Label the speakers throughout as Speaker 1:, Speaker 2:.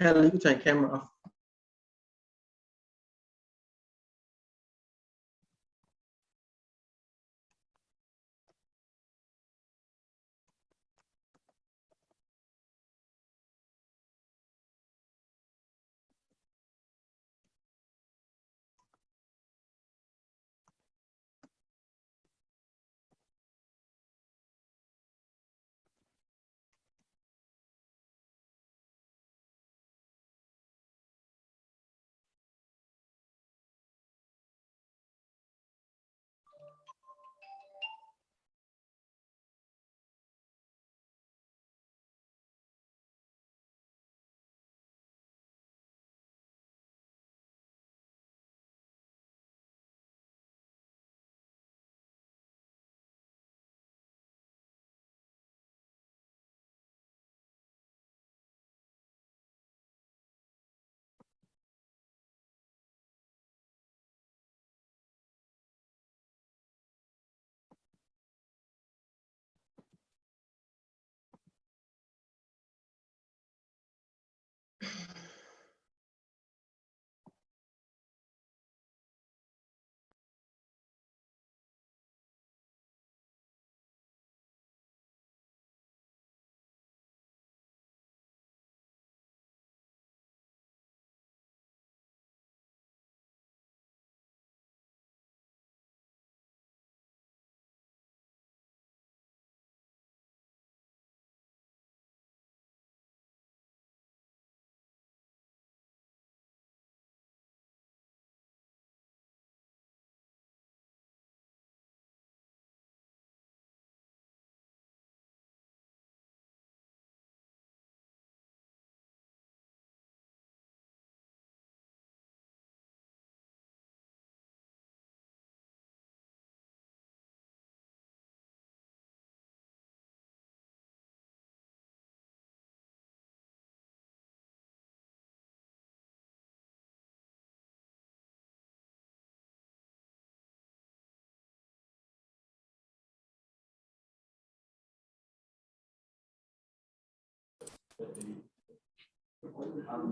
Speaker 1: Kyla, you can turn camera off.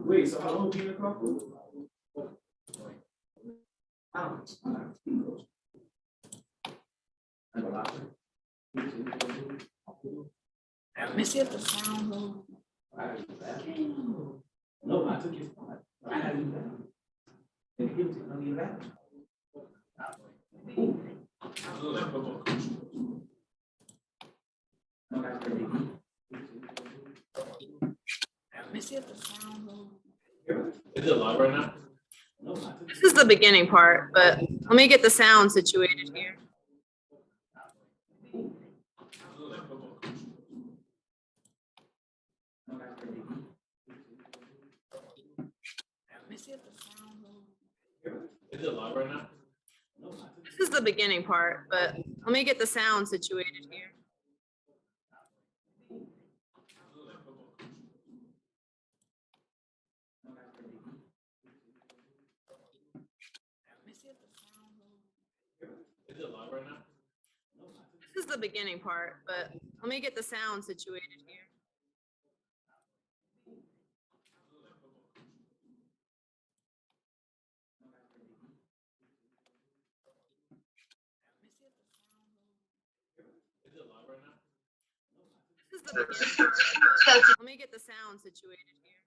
Speaker 2: Wait, so how long have you been in the
Speaker 3: Let me see if the sound will.
Speaker 2: No, I took your spot. I had you down. And he was gonna leave that.
Speaker 3: Let me see if the sound will.
Speaker 2: Is it live right now?
Speaker 3: This is the beginning part, but let me get the sound situated here. Let me see if the sound will.
Speaker 2: Is it live right now?
Speaker 3: This is the beginning part, but let me get the sound situated here. Let me see if the sound will.
Speaker 2: Is it live right now?
Speaker 3: This is the beginning part, but let me get the sound situated here.
Speaker 2: Is it live right now?
Speaker 3: This is the beginning part, but let me get the sound situated here.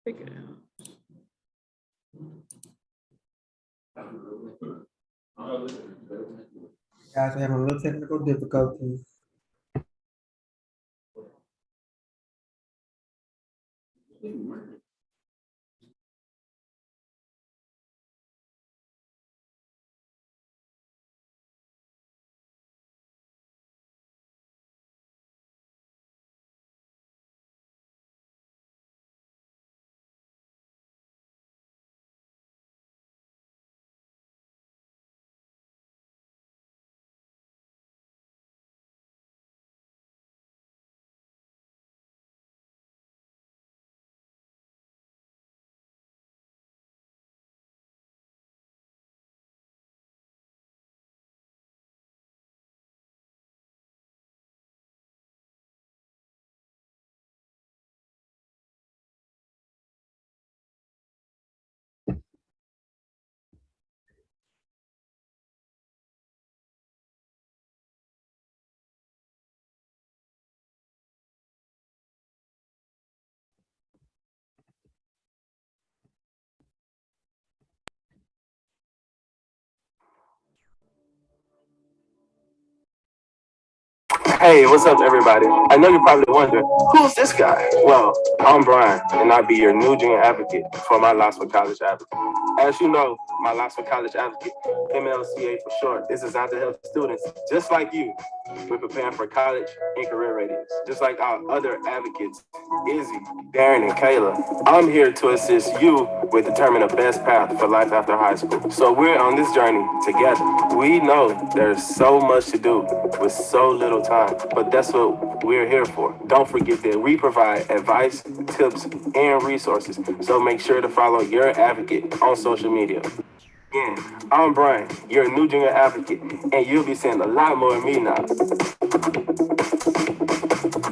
Speaker 3: Figure it out.
Speaker 1: Guys, we're having a little technical difficulties.
Speaker 4: Hey, what's up, everybody? I know you're probably wondering, who's this guy? Well, I'm Brian, and I'll be your new junior advocate for my Knoxville College Advocate. As you know, my Knoxville College Advocate, MLCA for short, is designed to help students just like you with preparing for college and career readiness. Just like our other advocates, Izzy, Darren, and Kayla, I'm here to assist you with determining the best path for life after high school. So we're on this journey together. We know there's so much to do with so little time, but that's what we're here for. Don't forget that we provide advice, tips, and resources. So make sure to follow your advocate on social media. Again, I'm Brian, your new junior advocate, and you'll be seeing a lot more of me now.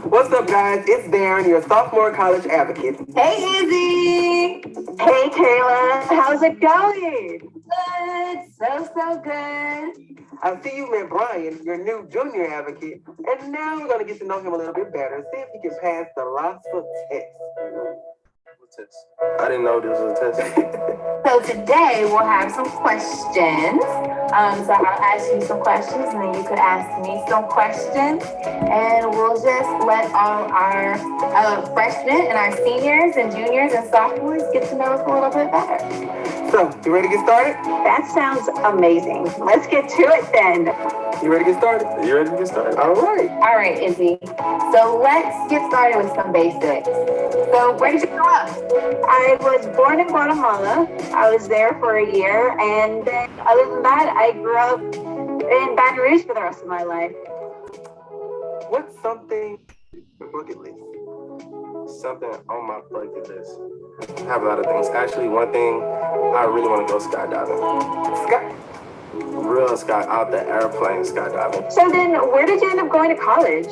Speaker 1: What's up, guys? It's Darren, your sophomore college advocate.
Speaker 5: Hey, Izzy. Hey, Kayla. How's it going? Good. So good.
Speaker 1: I see you met Brian, your new junior advocate, and now we're gonna get to know him a little bit better, see if he can pass the Rossford test.
Speaker 4: Test. I didn't know this was a test.
Speaker 5: So today we'll have some questions. So I'll ask you some questions, and then you could ask me some questions, and we'll just let all our freshmen and our seniors and juniors and sophomores get to know us a little bit better.
Speaker 1: So, you ready to get started?
Speaker 5: That sounds amazing. Let's get to it then.
Speaker 1: You ready to get started?
Speaker 4: You ready to get started?
Speaker 1: All right.
Speaker 5: All right, Izzy. So let's get started with some basics. So where did you grow up? I was born in Guatemala. I was there for a year, and then other than that, I grew up in Baton Rouge for the rest of my life.
Speaker 1: What's something on your bucket list?
Speaker 4: Something on my bucket list. I have a lot of things. Actually, one thing, I really want to go skydiving.
Speaker 1: Scott?
Speaker 4: Real sky, out the airplane skydiving.
Speaker 5: So then, where did you end up going to college?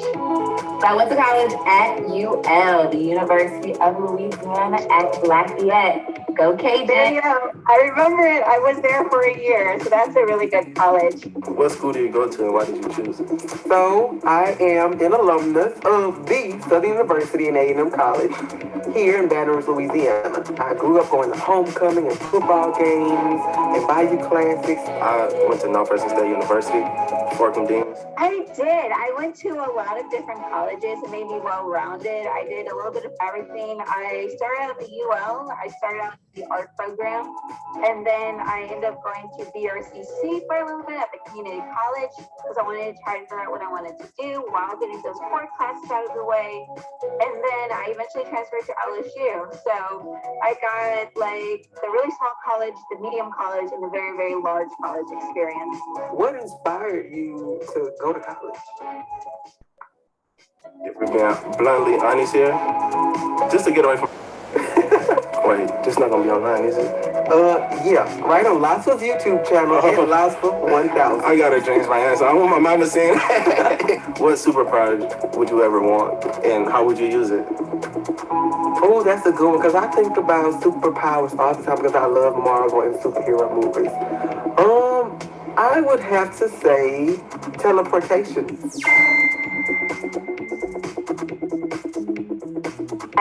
Speaker 5: I went to college at UL, the University of Louisiana at Lafayette. Go Cajuns. There you go. I remember it. I was there for a year, so that's a really good college.
Speaker 4: What school did you go to and why did you choose it?
Speaker 1: So, I am an alumnus of the Southern University in A&M College here in Baton Rouge, Louisiana. I grew up going to homecoming and football games and Bayou Classics.
Speaker 4: I went to Northwestern State University, Fort Deans.
Speaker 5: I did. I went to a lot of different colleges. It made me well-rounded. I did a little bit of everything. I started out at the UL. I started out in the art program. And then I ended up going to BRCC for a little bit at the community college because I wanted to try to figure out what I wanted to do while getting those core classes out of the way. And then I eventually transferred to LSU. So I got like the really small college, the medium college, and the very, very large college experience.
Speaker 1: What inspired you to go to college?
Speaker 4: If we're being bluntly honest here, just to get away from. Wait, this not gonna be online, is it?
Speaker 1: Yeah, right on Lasso's YouTube channel at Lasso 1000.
Speaker 4: I gotta change my answer. I want my mama saying, what superpower would you ever want, and how would you use it?
Speaker 1: Oh, that's a good one, because I think about superpowers all the time because I love Marvel and superhero movies. I would have to say teleportation.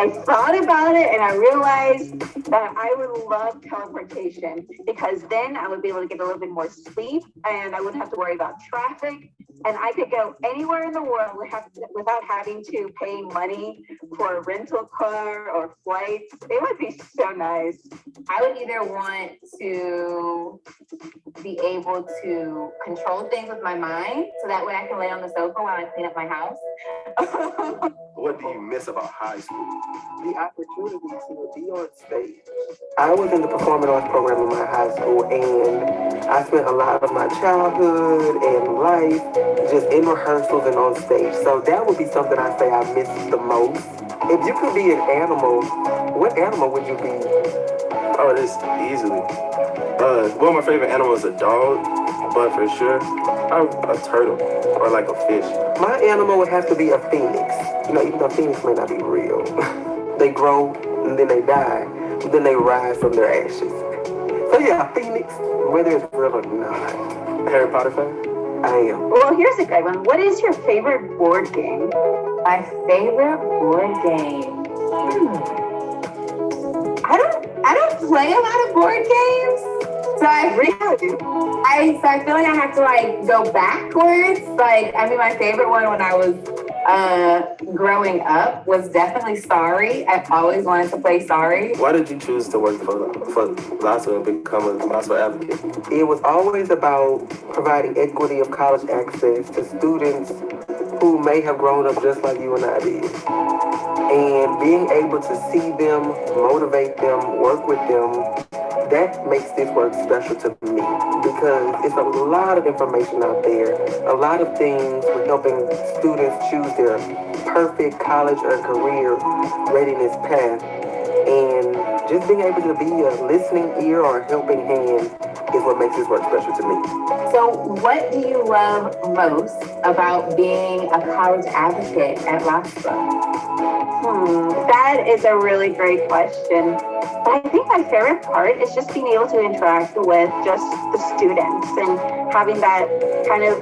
Speaker 5: I thought about it and I realized that I would love teleportation because then I would be able to get a little bit more sleep and I wouldn't have to worry about traffic. And I could go anywhere in the world without having to pay money for a rental car or flights. It would be so nice.
Speaker 6: I would either want to be able to control things with my mind so that way I can lay on the sofa while I clean up my house.
Speaker 4: What do you miss about high school?
Speaker 1: The opportunity to be on stage. I was in the performing arts program in my high school, and I spent a lot of my childhood and life just in rehearsals and on stage. So that would be something I say I miss the most. If you could be an animal, what animal would you be?
Speaker 4: Oh, this easily. One of my favorite animals is a dog, but for sure, I'm a turtle or like a fish.
Speaker 1: My animal would have to be a phoenix. You know, even though phoenix may not be real. They grow and then they die, and then they rise from their ashes. So yeah, phoenix, whether it's real or not.
Speaker 4: Harry Potter fan?
Speaker 1: I am.
Speaker 5: Well, here's a good one. What is your favorite board game?
Speaker 6: My favorite board game. I don't play a lot of board games. So I feel like I have to like go backwards. Like, I mean, my favorite one when I was growing up was definitely Sorry. I always wanted to play Sorry.
Speaker 4: Why did you choose to work for LASA and become a LASA advocate?
Speaker 1: It was always about providing equity of college access to students who may have grown up just like you and I did. And being able to see them, motivate them, work with them, that makes this work special to me because it's a lot of information out there, a lot of things with helping students choose their perfect college or career readiness path. And just being able to be a listening ear or a helping hand is what makes this work special to me.
Speaker 6: So what do you love most about being a college advocate at LASA?
Speaker 5: That is a really great question. But I think my favorite part is just being able to interact with just the students and having that kind of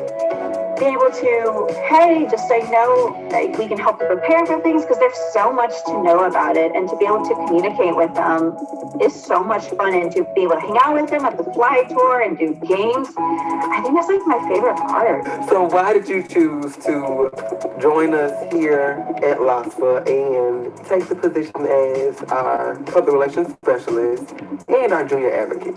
Speaker 5: being able to, hey, just so you know, like we can help you prepare for things because there's so much to know about it, and to be able to communicate with them is so much fun, and to be able to hang out with them at the F.L.Y tour and do games. I think that's like my favorite part.
Speaker 1: So why did you choose to join us here at LASA and take the position as our public relations specialist and our junior advocate?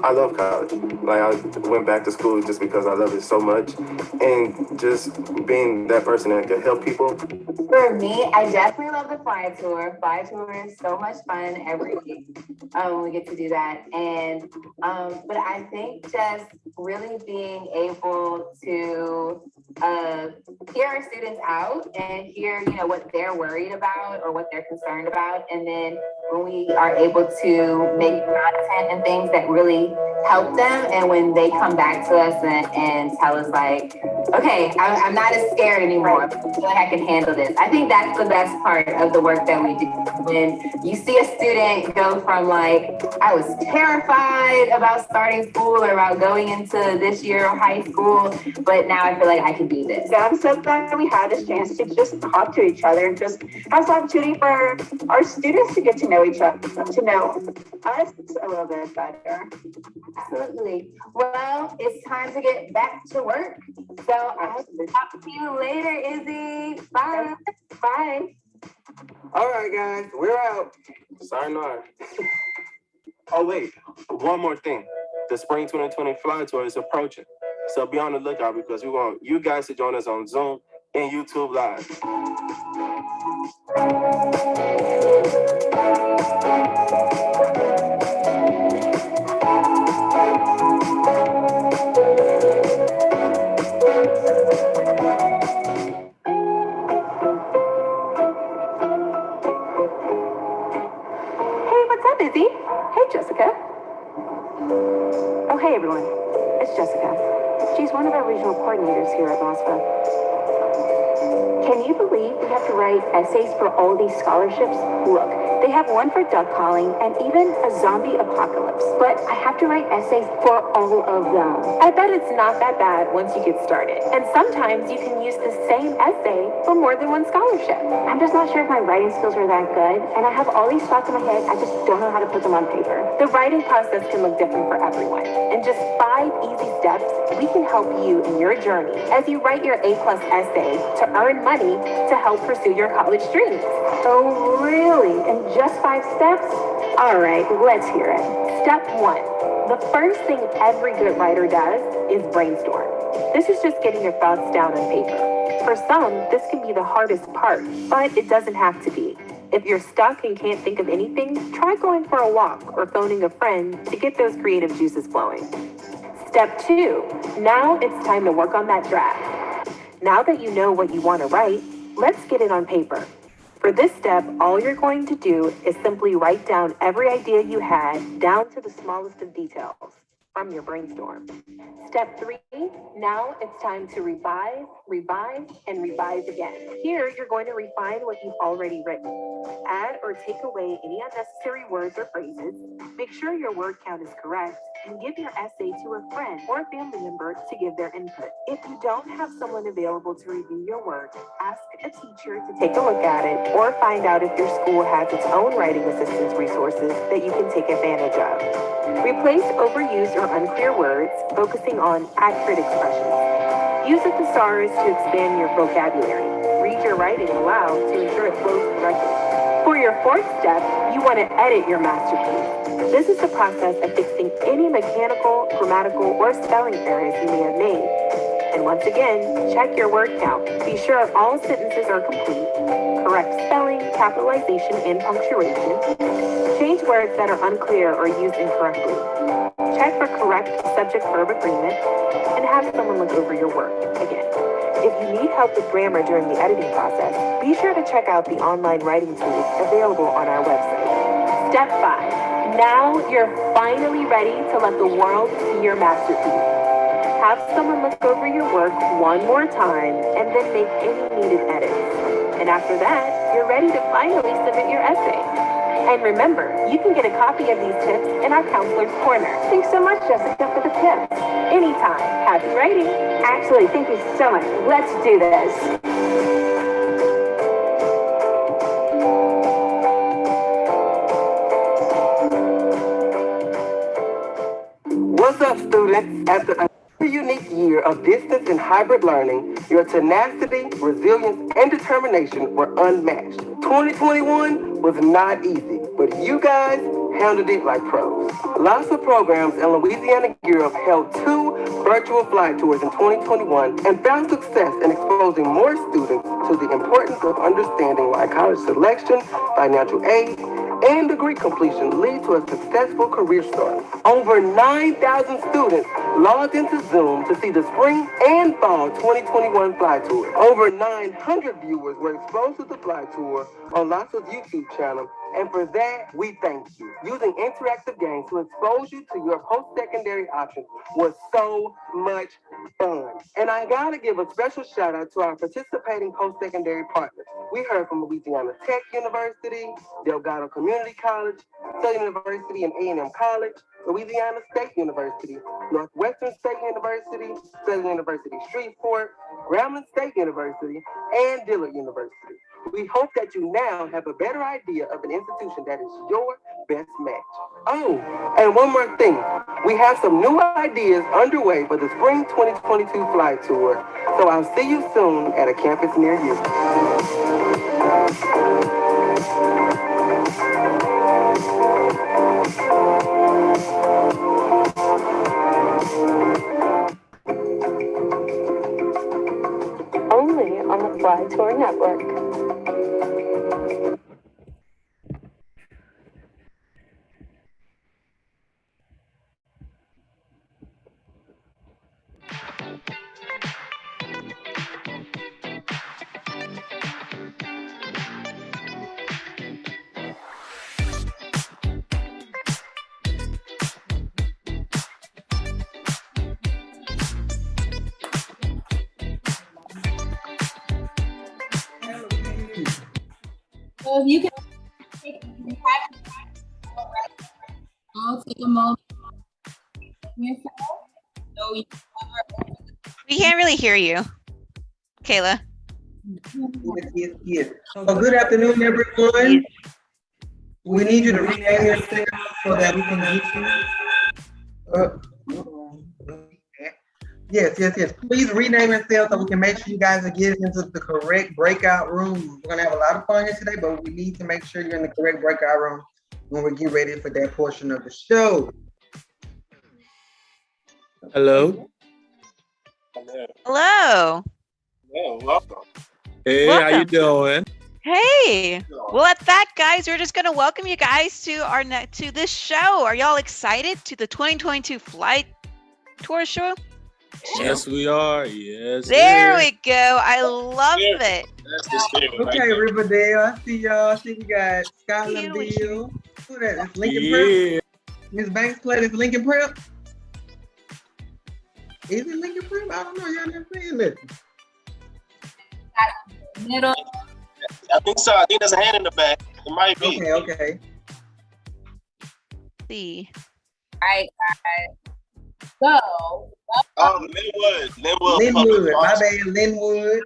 Speaker 4: I love college. Like, I went back to school just because I love it so much. And just being that person that could help people.
Speaker 6: For me, I definitely love the F.L.Y tour. F.L.Y tour is so much fun every week when we get to do that. And but I think just really being able to hear our students out and hear, you know, what they're worried about or what they're concerned about. And then when we are able to make content and things that really help them, and when they come back to us and tell us like, okay, I'm not as scared anymore. I feel like I can handle this. I think that's the best part of the work that we do. When you see a student go from like, I was terrified about starting school or about going into this year of high school, but now I feel like I can do this.
Speaker 5: Yeah, I'm so glad we had this chance to just talk to each other and just have this opportunity for our students to get to know each other, to know us a little bit better.
Speaker 6: Absolutely. Well, it's time to get back to work. So I'll talk to you later, Izzy. Bye.
Speaker 5: Bye.
Speaker 1: All right, guys, we're out.
Speaker 4: Sayonara. Oh, wait. One more thing. The Spring 2020 F.L.Y tour is approaching. So be on the lookout because we want you guys to join us on Zoom and YouTube Live.
Speaker 5: Hey, what's up, Izzy? Hey, Jessica. Oh, hey, everyone. It's Jessica. She's one of our regional coordinators here at LASA. Can you believe we have to write essays for all these scholarships? Look,
Speaker 7: They have one for duck calling and even a zombie apocalypse. But I have to write essays for all of them. I bet it's not that bad once you get started. And sometimes you can use the same essay for more than one scholarship. I'm just not sure if my writing skills are that good, and I have all these thoughts in my head, I just don't know how to put them on paper. The writing process can look different for everyone. In just 5 easy steps, we can help you in your journey as you write your A-plus essay to earn money to help pursue your college dreams. Oh, really? In just 5 steps? All right, let's hear it. Step 1. The first thing every good writer does is brainstorm. This is just getting your thoughts down on paper. For some, this can be the hardest part, but it doesn't have to be. If you're stuck and can't think of anything, try going for a walk or phoning a friend to get those creative juices flowing. Step 2, now it's time to work on that draft. Now that you know what you want to write, let's get it on paper. For this step, all you're going to do is simply write down every idea you had down to the smallest of details from your brainstorm. Step 3, now it's time to revise, and revise again. Here, you're going to refine what you've already written. Add or take away any unnecessary words or phrases. Make sure your word count is correct, and give your essay to a friend or family member to give their input. If you don't have someone available to review your work, ask a teacher to take a look at it, or find out if your school has its own writing assistance resources that you can take advantage of. Replace overused or unclear words, focusing on accurate expressions. Use a thesaurus to expand your vocabulary. Read your writing aloud to ensure it flows correctly. For your 4th step, you want to edit your masterpiece. This is the process of fixing any mechanical, grammatical, or spelling errors you may have made. And once again, check your word count. Be sure all sentences are complete, correct spelling, capitalization, and punctuation. Change words that are unclear or used incorrectly. Check for correct subject-verb agreement, and have someone look over your work again. If you need help with grammar during the editing process, be sure to check out the online writing tools available on our website. Step 5. Now you're finally ready to let the world see your masterpiece. Have someone look over your work one more time and then make any needed edits. And after that, you're ready to finally submit your essay. And remember, you can get a copy of these tips in our Counselor's Corner. Thanks so much, Jessica, for the tips. Anytime. Happy writing.
Speaker 5: Actually, thank you so much. Let's do this.
Speaker 1: What's up, students? After a unique year of distance and hybrid learning, your tenacity, resilience, and determination were unmatched. 2021 was not easy, but you guys handled it like pros. LASA programs in Louisiana Gear Up held 2 virtual fly tours in 2021 and found success in exposing more students to the importance of understanding why college selection, financial aid, and degree completion lead to a successful career start. Over 9,000 students logged into Zoom to see the spring and fall 2021 fly tour. Over 900 viewers were exposed to the fly tour on LASA's YouTube channel, and for that, we thank you. Using interactive games to expose you to your post-secondary options was so much fun. And I gotta give a special shout out to our participating post-secondary partners. We heard from Louisiana Tech University, Delgado Community College, Southern University and A&M College, Louisiana State University, Northwestern State University, Southern University Shreveport, Grambling State University, and Dillard University. We hope that you now have a better idea of an institution that is your best match. Oh, and one more thing. We have some new ideas underway for the Spring 2022 Fly Tour, so I'll see you soon at a campus near you.
Speaker 7: Only on the Fly Tour Network.
Speaker 8: So if you can take take a moment. So
Speaker 9: We can't really hear you, Kayla.
Speaker 1: Yes. Well, good afternoon, everyone. We need you to rename yourself so that we can get you. Yes. Please rename yourself so we can make sure you guys are getting into the correct breakout room. We're gonna have a lot of fun here today, but we need to make sure you're in the correct breakout room when we get ready for that portion of the show.
Speaker 4: Hello.
Speaker 9: Hello.
Speaker 4: Yeah, welcome.
Speaker 10: Hey,
Speaker 9: Welcome.
Speaker 10: how you doing?
Speaker 9: Hey. Well, at that, guys, we're just going to welcome you guys to this show. Are y'all excited to the 2022 Flight Tour show?
Speaker 10: Yes, we are. Yes.
Speaker 9: There we go. I love it.
Speaker 4: That's the spirit.
Speaker 1: Okay, Riverdale. I see y'all. I see we got Skylandville. Who that? It's Lincoln Prep. Miss Banks played as Lincoln Prep. Is it Lincoln Prep? I don't know. Y'all never saying that.
Speaker 8: Middle.
Speaker 4: I think so. I think there's a hand in the back. It might be.
Speaker 1: Okay.
Speaker 9: See.
Speaker 8: All right, guys. So.
Speaker 4: Linwood.
Speaker 1: My bad, Linwood.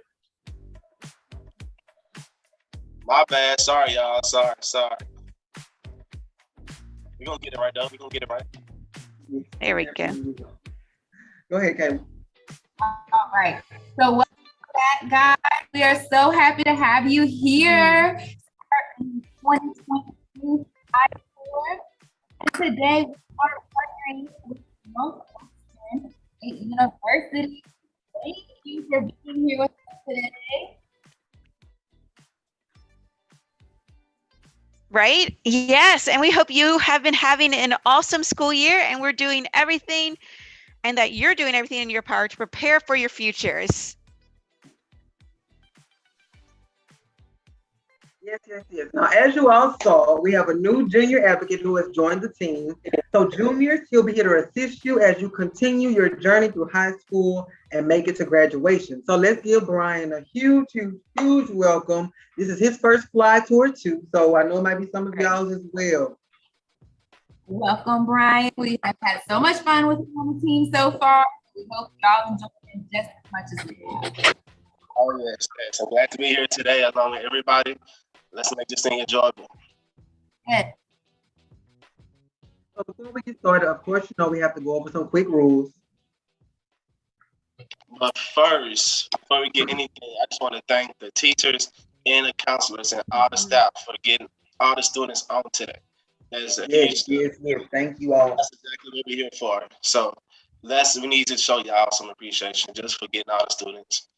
Speaker 4: My bad. Sorry, y'all. Sorry. We're gonna get it right, though. We're gonna get it right.
Speaker 9: There we go.
Speaker 1: Go ahead, Kay.
Speaker 8: All right. So welcome back, guys. We are so happy to have you here. 2022 tour. And today we are partnering with Northwestern University. Thank you for being here with us today.
Speaker 9: Right? Yes. And we hope you have been having an awesome school year and we're doing everything and that you're doing everything in your power to prepare for your futures.
Speaker 1: Yes. Now, as you all saw, we have a new junior advocate who has joined the team. So juniors, he'll be here to assist you as you continue your journey through high school and make it to graduation. So let's give Brian a huge welcome. This is his first F.L.Y tour too. So I know it might be some of y'all as well.
Speaker 8: Welcome, Brian. We have had so much fun with you on the team so far. We hope y'all enjoy it just as much as we have.
Speaker 4: Oh, yes. I'm glad to be here today along with everybody. Let's make this thing enjoyable.
Speaker 8: Yes.
Speaker 1: So before we get started, of course, we have to go over some quick rules.
Speaker 4: But first, before we get anything, I just want to thank the teachers and the counselors and all the staff for getting all the students on today. That is a huge
Speaker 1: Yes. Thank you all.
Speaker 4: That's exactly what we're here for. So we need to show y'all some appreciation just for getting all the students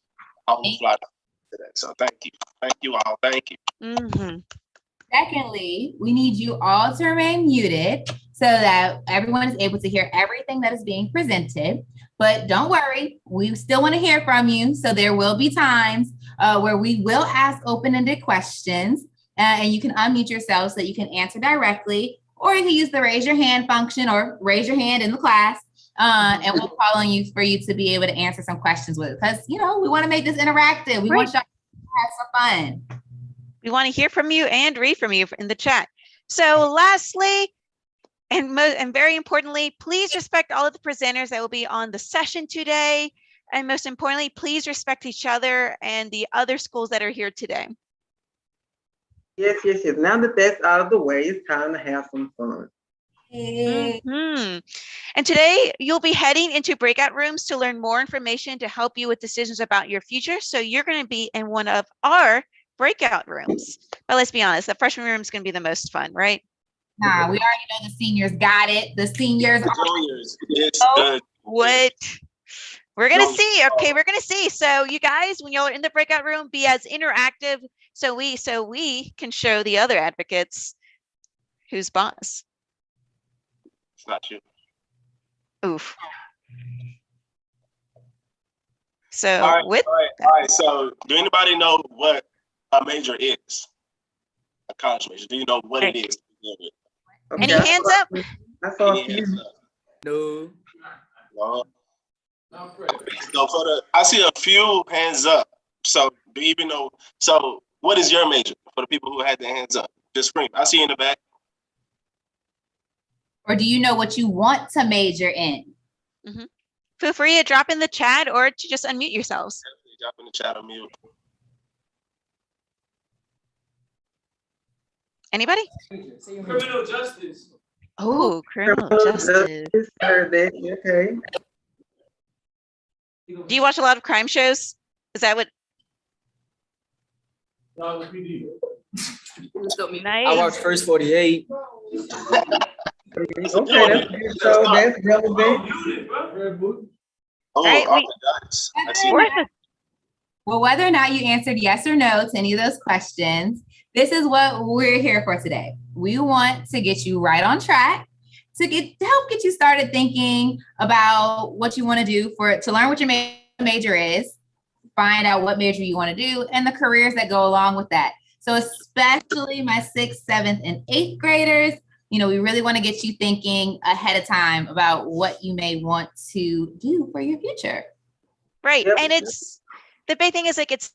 Speaker 4: on the fly today. So thank you all. Thank you.
Speaker 9: Mm-hmm.
Speaker 8: Secondly, we need you all to remain muted so that everyone is able to hear everything that is being presented. But don't worry, we still want to hear from you. So there will be times where we will ask open-ended questions and you can unmute yourself so that you can answer directly, or you can use the raise your hand function or raise your hand in the class. And we'll call on you for you to be able to answer some questions with it. Because, we want to make this interactive. We want y'all to have some fun.
Speaker 9: We want to hear from you and read from you in the chat. So lastly, and very importantly, please respect all of the presenters that will be on the session today. And most importantly, please respect each other and the other schools that are here today.
Speaker 1: Yes. Now that that's out of the way, it's time to have some fun.
Speaker 9: Mm-hmm. And today you'll be heading into breakout rooms to learn more information to help you with decisions about your future. So you're going to be in one of our breakout rooms. But let's be honest, the freshman room is going to be the most fun, right?
Speaker 8: Nah, we already know the seniors got it. The seniors.
Speaker 9: What? We're going to see. Okay, we're going to see. So you guys, when y'all are in the breakout room, be as interactive so we can show the other advocates who's boss.
Speaker 4: It's not you.
Speaker 9: Oof. So
Speaker 4: all right. So do anybody know what a major is? A college major. Do you know what it is?
Speaker 9: Okay. Any hands up?
Speaker 1: I saw a few.
Speaker 10: No.
Speaker 4: So I see a few hands up. So do you even know? So what is your major for the people who had their hands up? Just scream. I see you in the back.
Speaker 8: Or do you know what you want to major in?
Speaker 9: Feel free to drop in the chat or to just unmute yourselves.
Speaker 4: Definitely drop in the chat on mute.
Speaker 9: Anybody?
Speaker 2: Criminal justice.
Speaker 9: Oh, criminal justice.
Speaker 1: Heard that. Okay.
Speaker 9: Do you watch a lot of crime shows? Is that what?
Speaker 2: I
Speaker 9: Nice.
Speaker 2: watched First 48.
Speaker 1: Okay, that's a good show. That's relevant.
Speaker 4: Oh,
Speaker 9: Right,
Speaker 4: off the guts. I see
Speaker 9: Worth
Speaker 4: that.
Speaker 9: it.
Speaker 8: Well, whether or not you answered yes or no to any of those questions, this is what we're here for today. We want to get you right on track to help get you started thinking about what you want to do to learn what your major is, find out what major you want to do, and the careers that go along with that. So especially my 6th, 7th, and 8th graders, we really want to get you thinking ahead of time about what you may want to do for your future.
Speaker 9: Right.
Speaker 1: Yep.
Speaker 9: And the big thing is like it's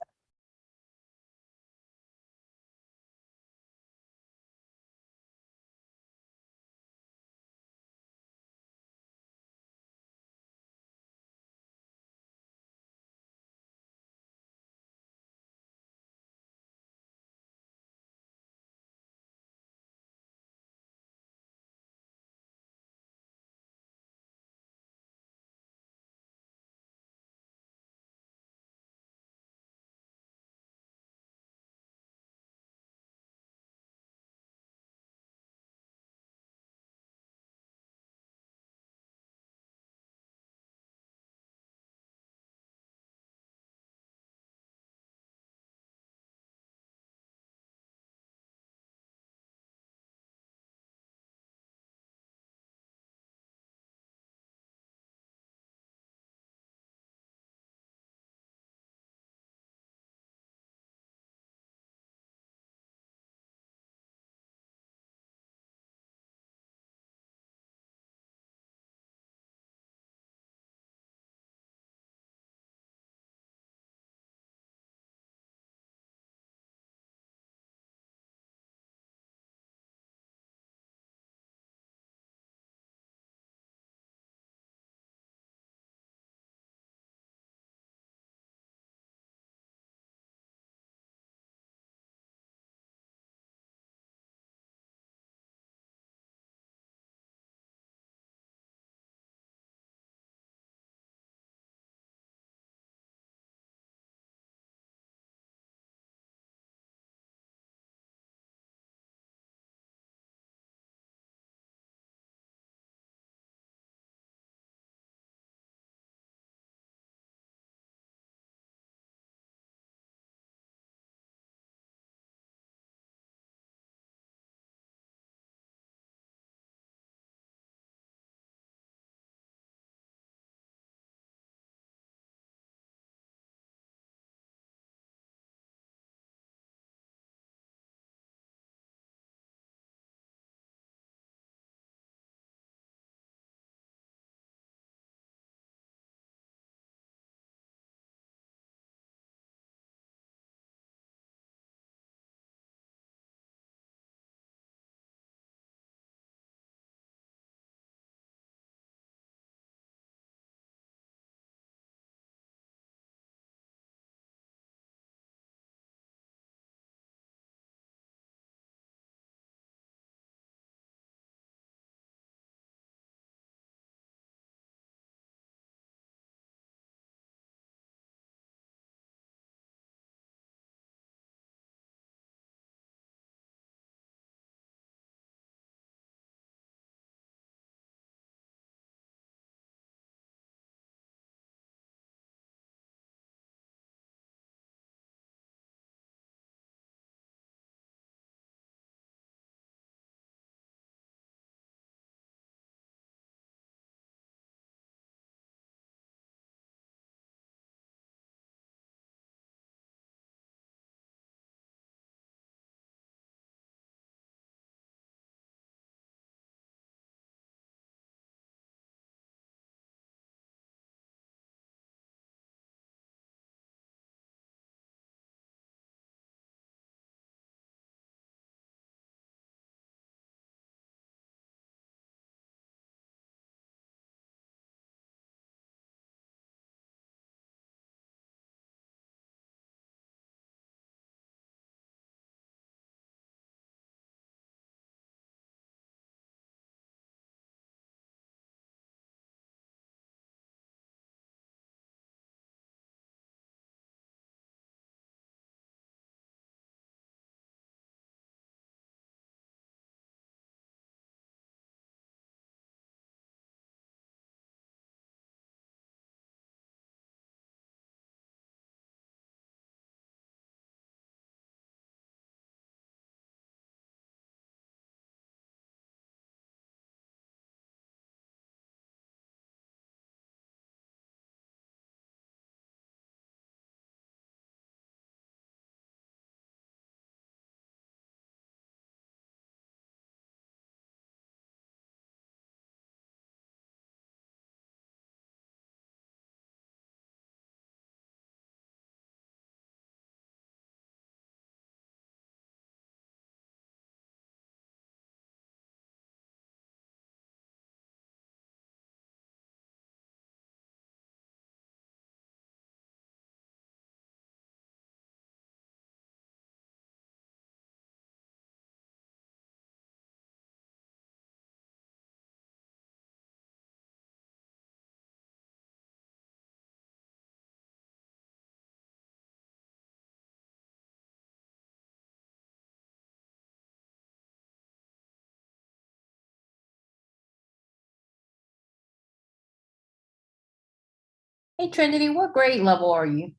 Speaker 8: Hey Trinity, what grade level are you?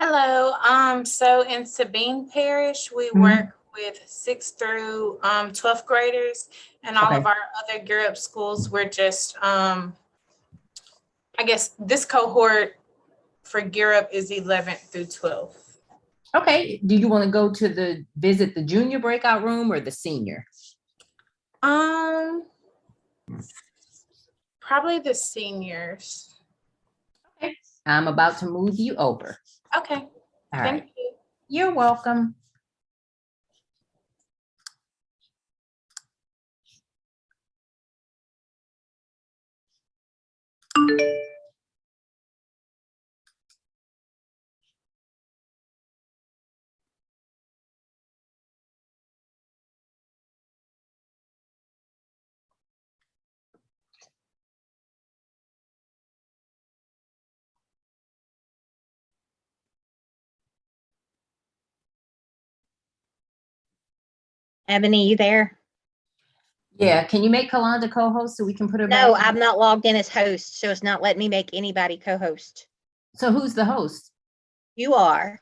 Speaker 11: Hello. So in Sabine Parish, we work with 6th through 12th graders, and all
Speaker 8: Okay.
Speaker 11: of our other Gear Up schools, we're just I guess this cohort for Gear Up is 11th through 12th.
Speaker 8: Okay. Do you want to go to visit the junior breakout room or the senior?
Speaker 11: Probably the seniors.
Speaker 8: Okay. I'm about to move you over.
Speaker 11: Okay.
Speaker 8: All
Speaker 11: Thank
Speaker 8: right.
Speaker 11: you.
Speaker 8: You're welcome.
Speaker 12: Ebony, you there?
Speaker 8: Yeah. Can you make Kalanda co-host so we can put her back?
Speaker 12: No, I'm not logged in as host, so it's not letting me make anybody co-host.
Speaker 8: So who's the host?
Speaker 12: You are.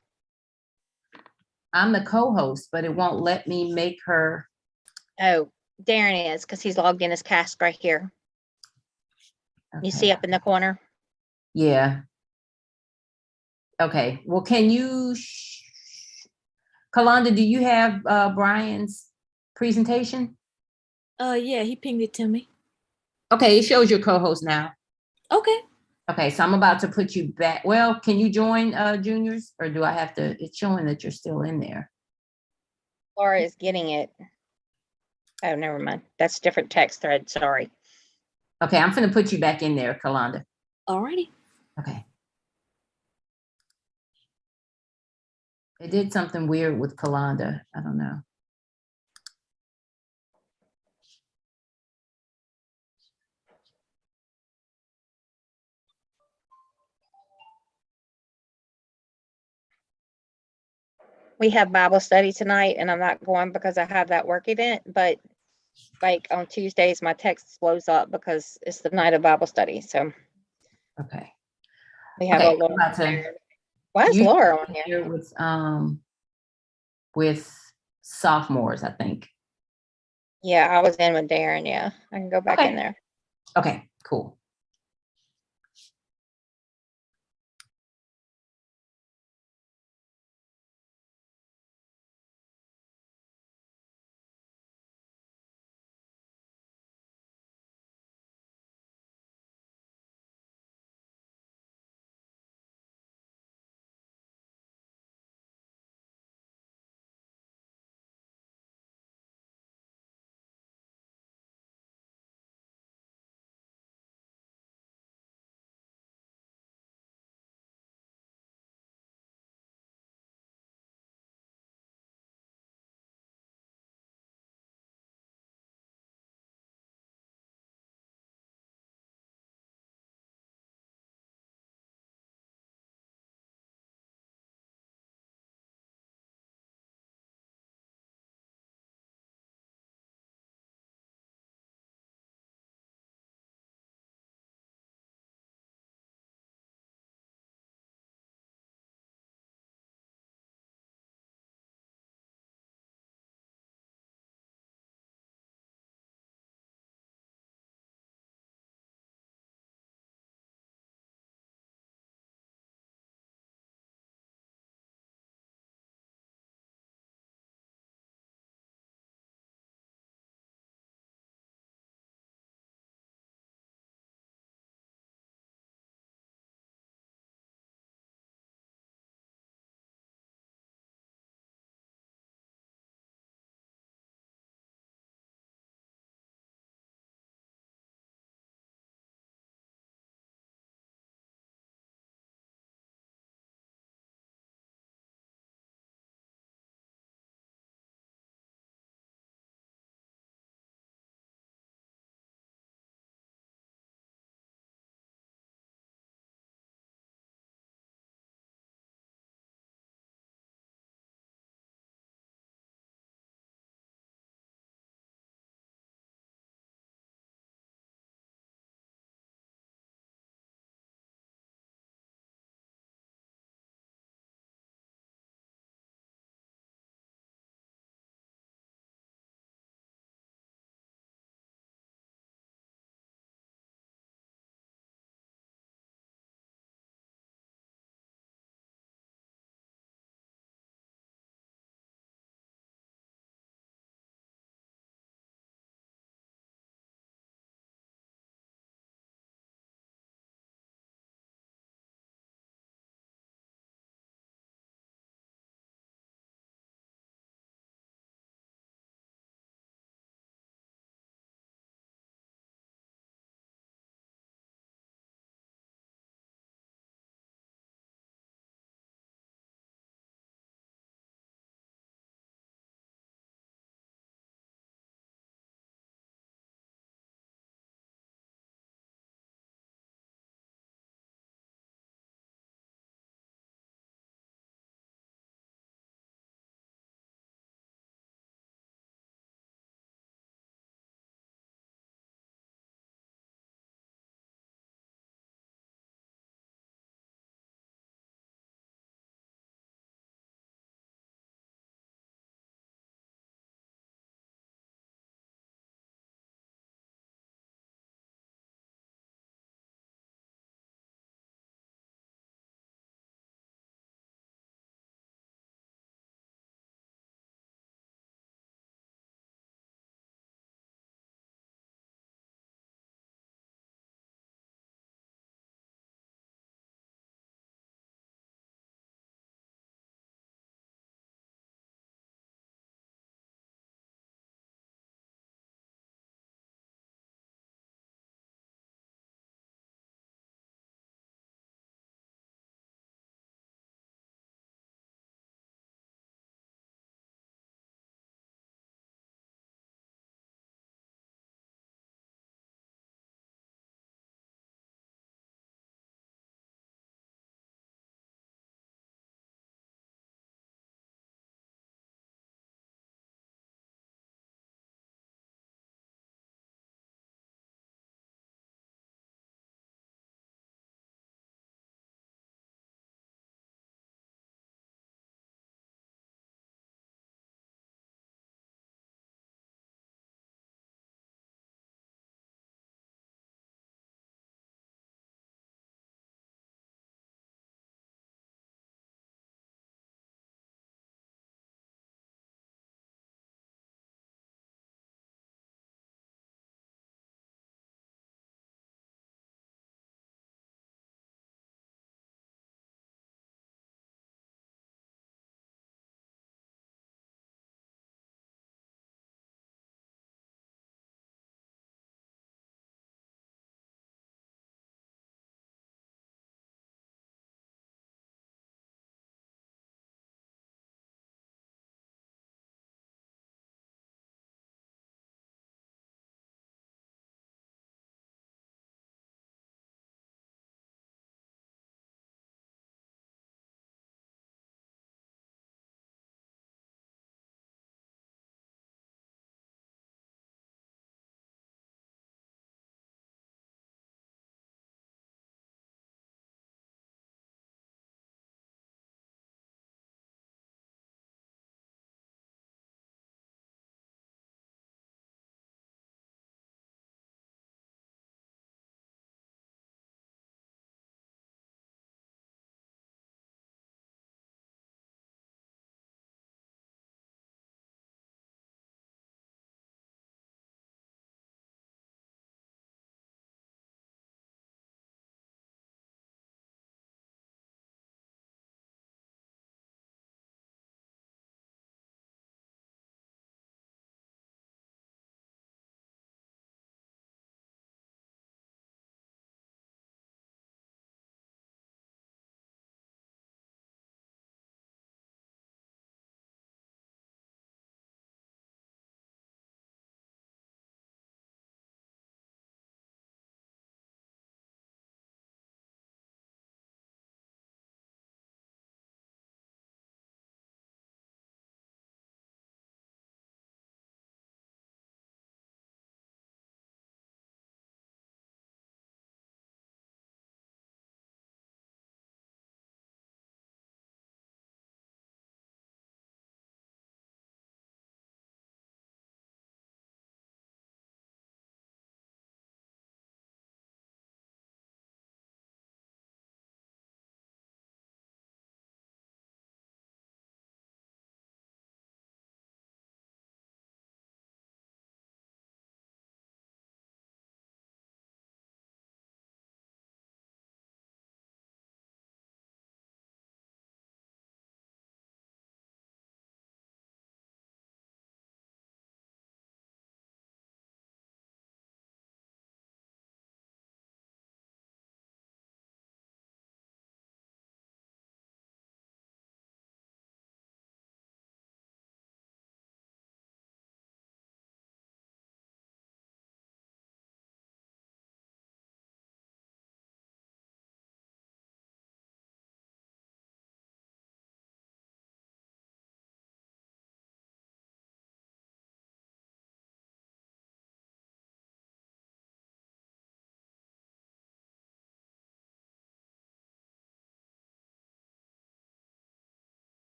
Speaker 8: I'm the co-host, but it won't let me make her.
Speaker 12: Oh, Darren is, because he's logged in as cast right here.
Speaker 8: Okay.
Speaker 12: You see up in the corner?
Speaker 8: Yeah. Okay. Well, can you, Kalanda, do you have Brian's presentation?
Speaker 13: Yeah, he pinged it to me.
Speaker 8: Okay, it shows your co-host now.
Speaker 13: Okay.
Speaker 8: Okay, so I'm about to put you back. Well, can you join juniors, or do I have to? It's showing that you're still in there.
Speaker 12: Laura is getting it. Oh, never mind. That's a different text thread. Sorry.
Speaker 8: Okay, I'm gonna put you back in there, Kalanda.
Speaker 13: Alrighty.
Speaker 8: Okay. It did something weird with Kalanda. I don't know.
Speaker 12: We have Bible study tonight, and I'm not going because I have that work event, but like on Tuesdays, my text blows up because it's the night of Bible study. So
Speaker 8: okay.
Speaker 12: We have
Speaker 8: okay,
Speaker 12: a Laura. Why is
Speaker 8: you
Speaker 12: Laura on here?
Speaker 8: With sophomores, I think.
Speaker 12: Yeah, I was in with Darren. Yeah, I can go back in there.
Speaker 8: Okay, cool.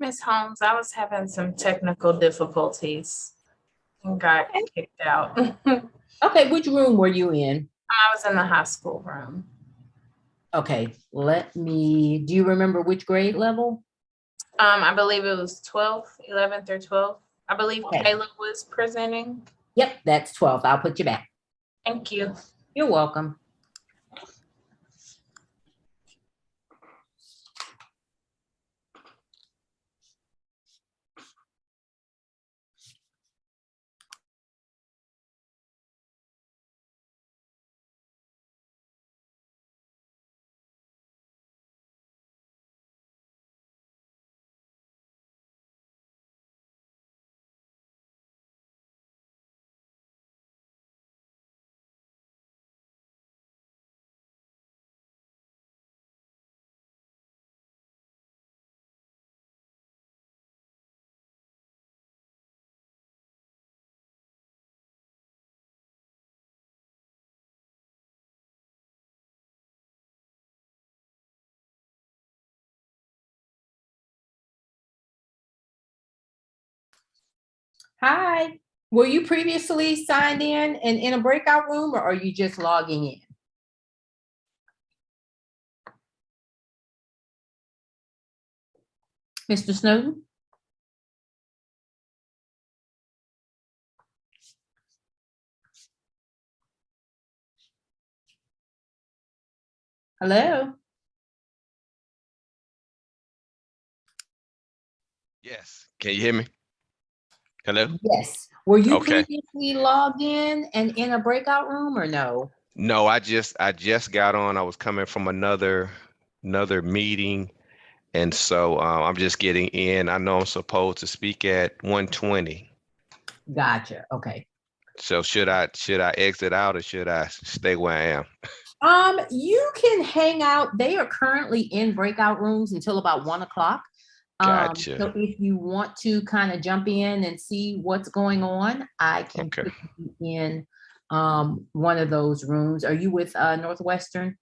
Speaker 11: Miss Holmes, I was having some technical difficulties and got kicked out. I
Speaker 14: Okay, which room were you in?
Speaker 11: was in the high school room.
Speaker 14: Okay, do you remember which grade level?
Speaker 11: I believe it was 12th, 11th or 12th. I believe
Speaker 14: Okay.
Speaker 11: Caleb was presenting.
Speaker 14: Yep, that's 12. I'll put you back.
Speaker 11: Thank you.
Speaker 14: You're welcome. Hi, were you previously signed in and in a breakout room, or are you just logging in? Mr. Snowden? Hello?
Speaker 15: Yes. Can you hear me? Hello?
Speaker 14: Yes. Were you
Speaker 15: Okay.
Speaker 14: previously logged in and in a breakout room or no?
Speaker 15: No, I just got on. I was coming from another meeting, and so I'm just getting in. I know I'm supposed to speak at 1:20.
Speaker 14: Gotcha. Okay.
Speaker 15: So should I exit out or should I stay where I am?
Speaker 14: You can hang out. They are currently in breakout rooms until about 1 o'clock.
Speaker 15: Gotcha.
Speaker 14: So if you want to kind of jump in and see what's going on, I can
Speaker 15: Okay.
Speaker 14: put you in one of those rooms. Are you with Northwestern?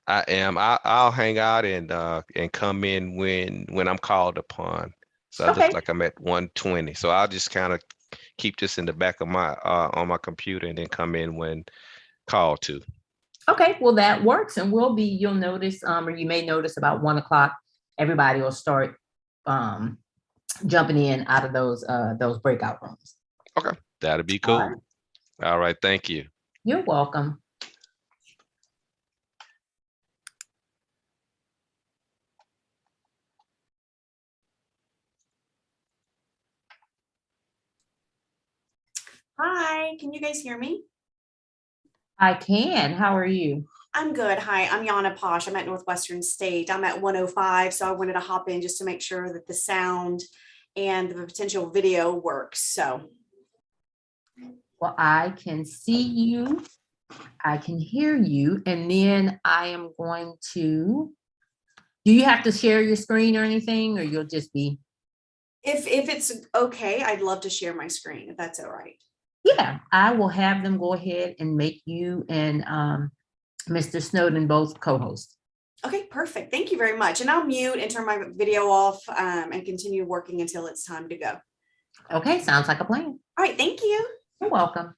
Speaker 15: I am. I'll hang out and come in when I'm called upon. So it looks
Speaker 14: Okay.
Speaker 15: like I'm at 1:20. So I'll just kind of keep this in the back of my on my computer and then come in when called to.
Speaker 14: Okay, well, that works, and you'll notice, or you may notice about 1 o'clock, everybody will start jumping in out of those breakout rooms.
Speaker 15: Okay. That'll be
Speaker 14: All
Speaker 15: cool.
Speaker 14: right.
Speaker 15: All right. Thank you.
Speaker 14: You're welcome.
Speaker 16: Hi, can you guys hear me?
Speaker 14: I can. How are you?
Speaker 16: I'm good. Hi, I'm Yana Posh. I'm at Northwestern State. I'm at 105, so I wanted to hop in just to make sure that the sound and the potential video works. So,
Speaker 14: Well, I can see you, I can hear you, and then I am going to, do you have to share your screen or anything, or you'll just be?
Speaker 16: if it's okay, I'd love to share my screen if that's all right.
Speaker 14: Yeah, I will have them go ahead and make you and Mr. Snowden both co-hosts.
Speaker 16: Okay, perfect. Thank you very much. And I'll mute and turn my video off and continue working until it's time to go.
Speaker 14: Okay, sounds like a plan.
Speaker 16: All right, thank you.
Speaker 14: You're welcome.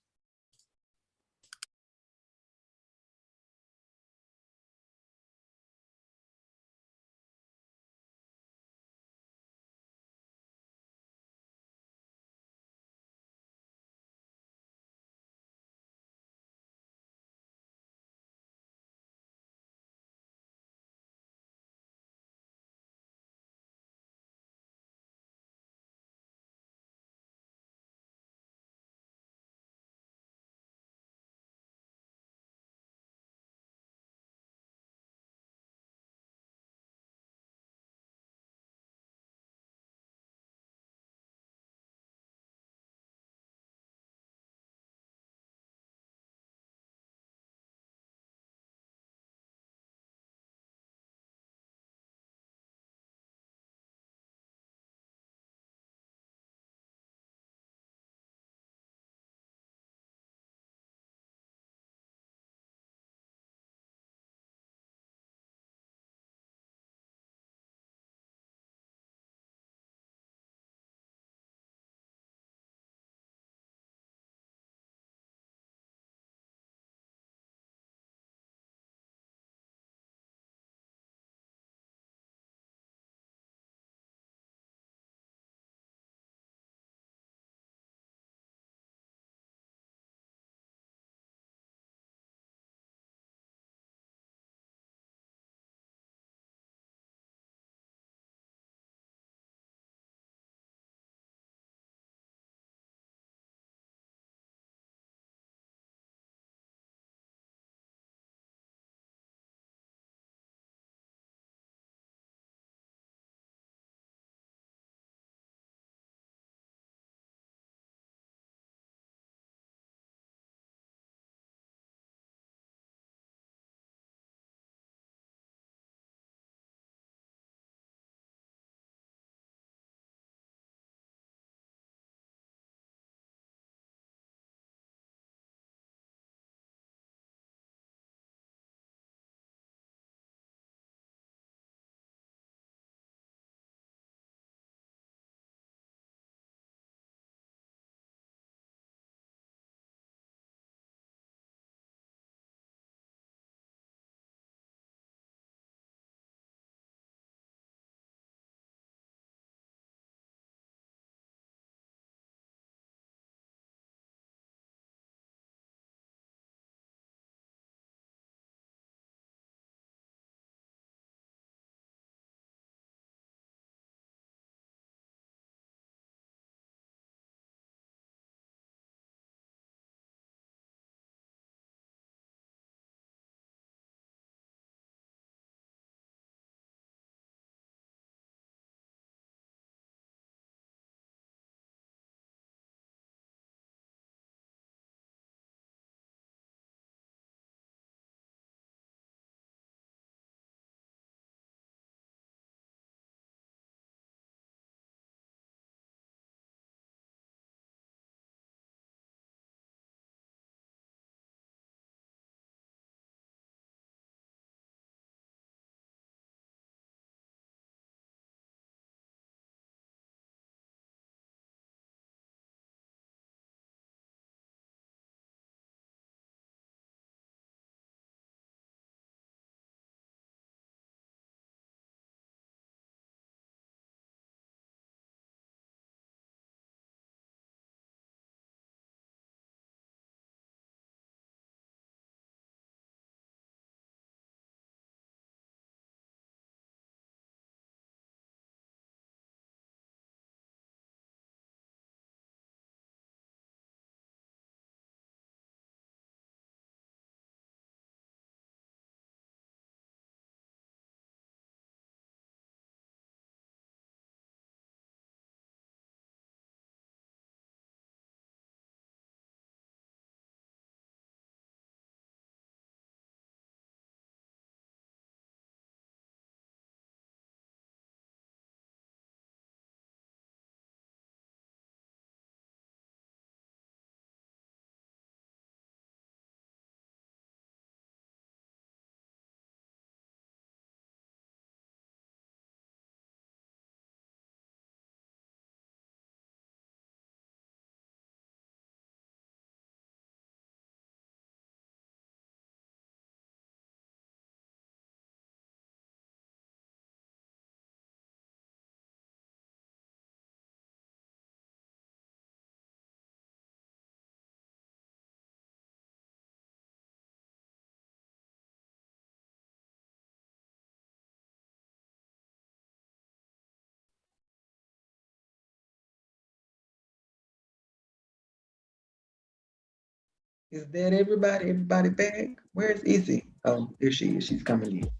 Speaker 1: Is that everybody? Everybody back? Where's Izzy? Oh, there she is. She's coming in.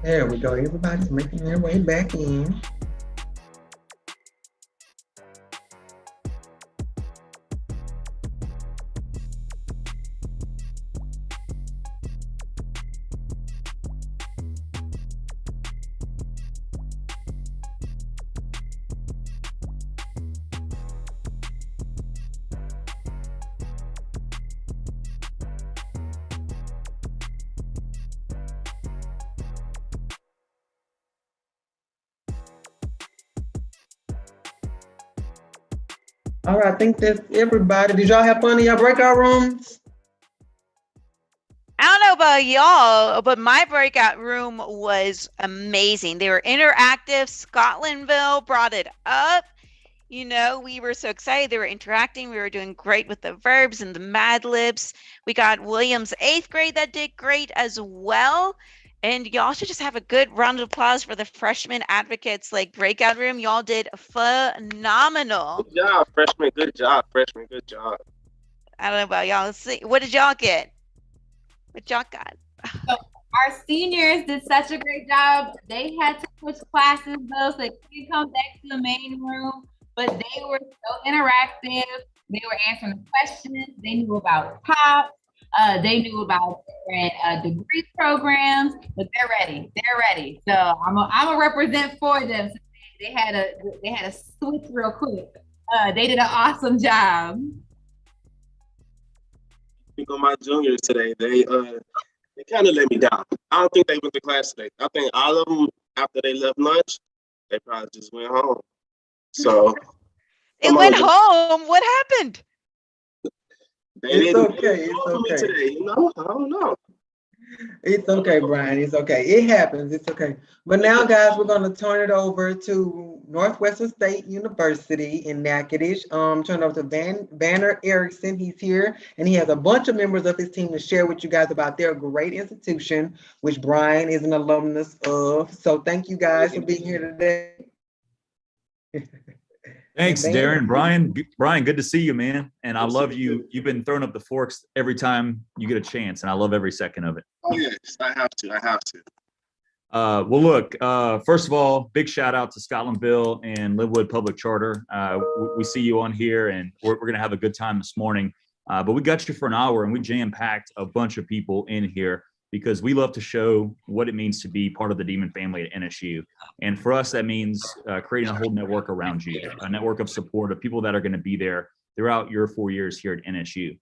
Speaker 1: There we go. Everybody's making their way back in. All right, I think that's everybody. Did y'all have fun in your breakout rooms?
Speaker 9: I don't know about y'all, but my breakout room was amazing. They were interactive. Scotlandville brought it up. You know, we were so excited. They were interacting. We were doing great with the verbs and the Mad Libs. We got Williams 8th grade that did great as well. And y'all should just have a good round of applause for the freshman advocates like breakout room. Y'all did phenomenal.
Speaker 4: Good job, freshman. Good job, freshman. Good job.
Speaker 9: I don't know about y'all. Let's see. What did y'all get? What y'all got?
Speaker 8: So our seniors did such a great job. They had to switch classes though, so they couldn't come back to the main room, but they were so interactive. They were answering questions. They knew about POP. They knew about different degree programs, but they're ready. They're ready. So I'm a represent for them. So they had a switch real quick. They did an awesome job.
Speaker 4: On my juniors today, they kind of let me down. I don't think they went to class today. I think all of them, after they left lunch, they probably just went home. So
Speaker 9: it went home. What happened?
Speaker 1: It's okay. It's okay.
Speaker 4: Today, you know, I don't know.
Speaker 1: It's okay, Brian. It's okay. It happens. It's okay. But now, guys, we're going to turn it over to Northwestern State University in Natchitoches. Turn it over to Banner Erickson. He's here, and he has a bunch of members of his team to share with you guys about their great institution, which Brian is an alumnus of. So thank you guys for being here today.
Speaker 17: Thanks, Darren. Brian, good to see you, man. And I love you. You've been throwing up the forks every time you get a chance, and I love every second of it.
Speaker 4: Oh, yes, I have to.
Speaker 17: Well, look, first of all, big shout out to Scotlandville and Linwood Public Charter. We see you on here, and we're going to have a good time this morning. But we got you for an hour, and we jam-packed a bunch of people in here because we love to show what it means to be part of the Demon family at NSU. And for us, that means creating a whole network around you, a network of support of people that are going to be there throughout your 4 years here at NSU.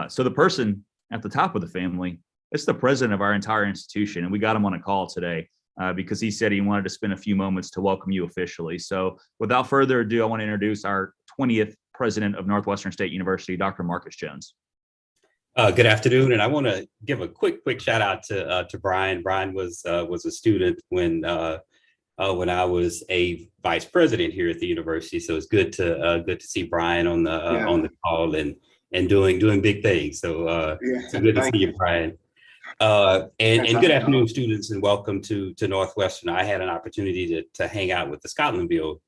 Speaker 17: So the person at the top of the family, it's the president of our entire institution. And we got him on a call today because he said he wanted to spend a few moments to welcome you officially. So without further ado, I want to introduce our 20th president of Northwestern State University, Dr. Marcus Jones.
Speaker 18: Good afternoon, and I want to give a quick shout out to Brian. Brian was a student when I was a vice president here at the university. So it's good to see Brian on the call and doing big things. So so good to see you, Brian. And good afternoon, students, and welcome to Northwestern. I had an opportunity to hang out with the Scotlandville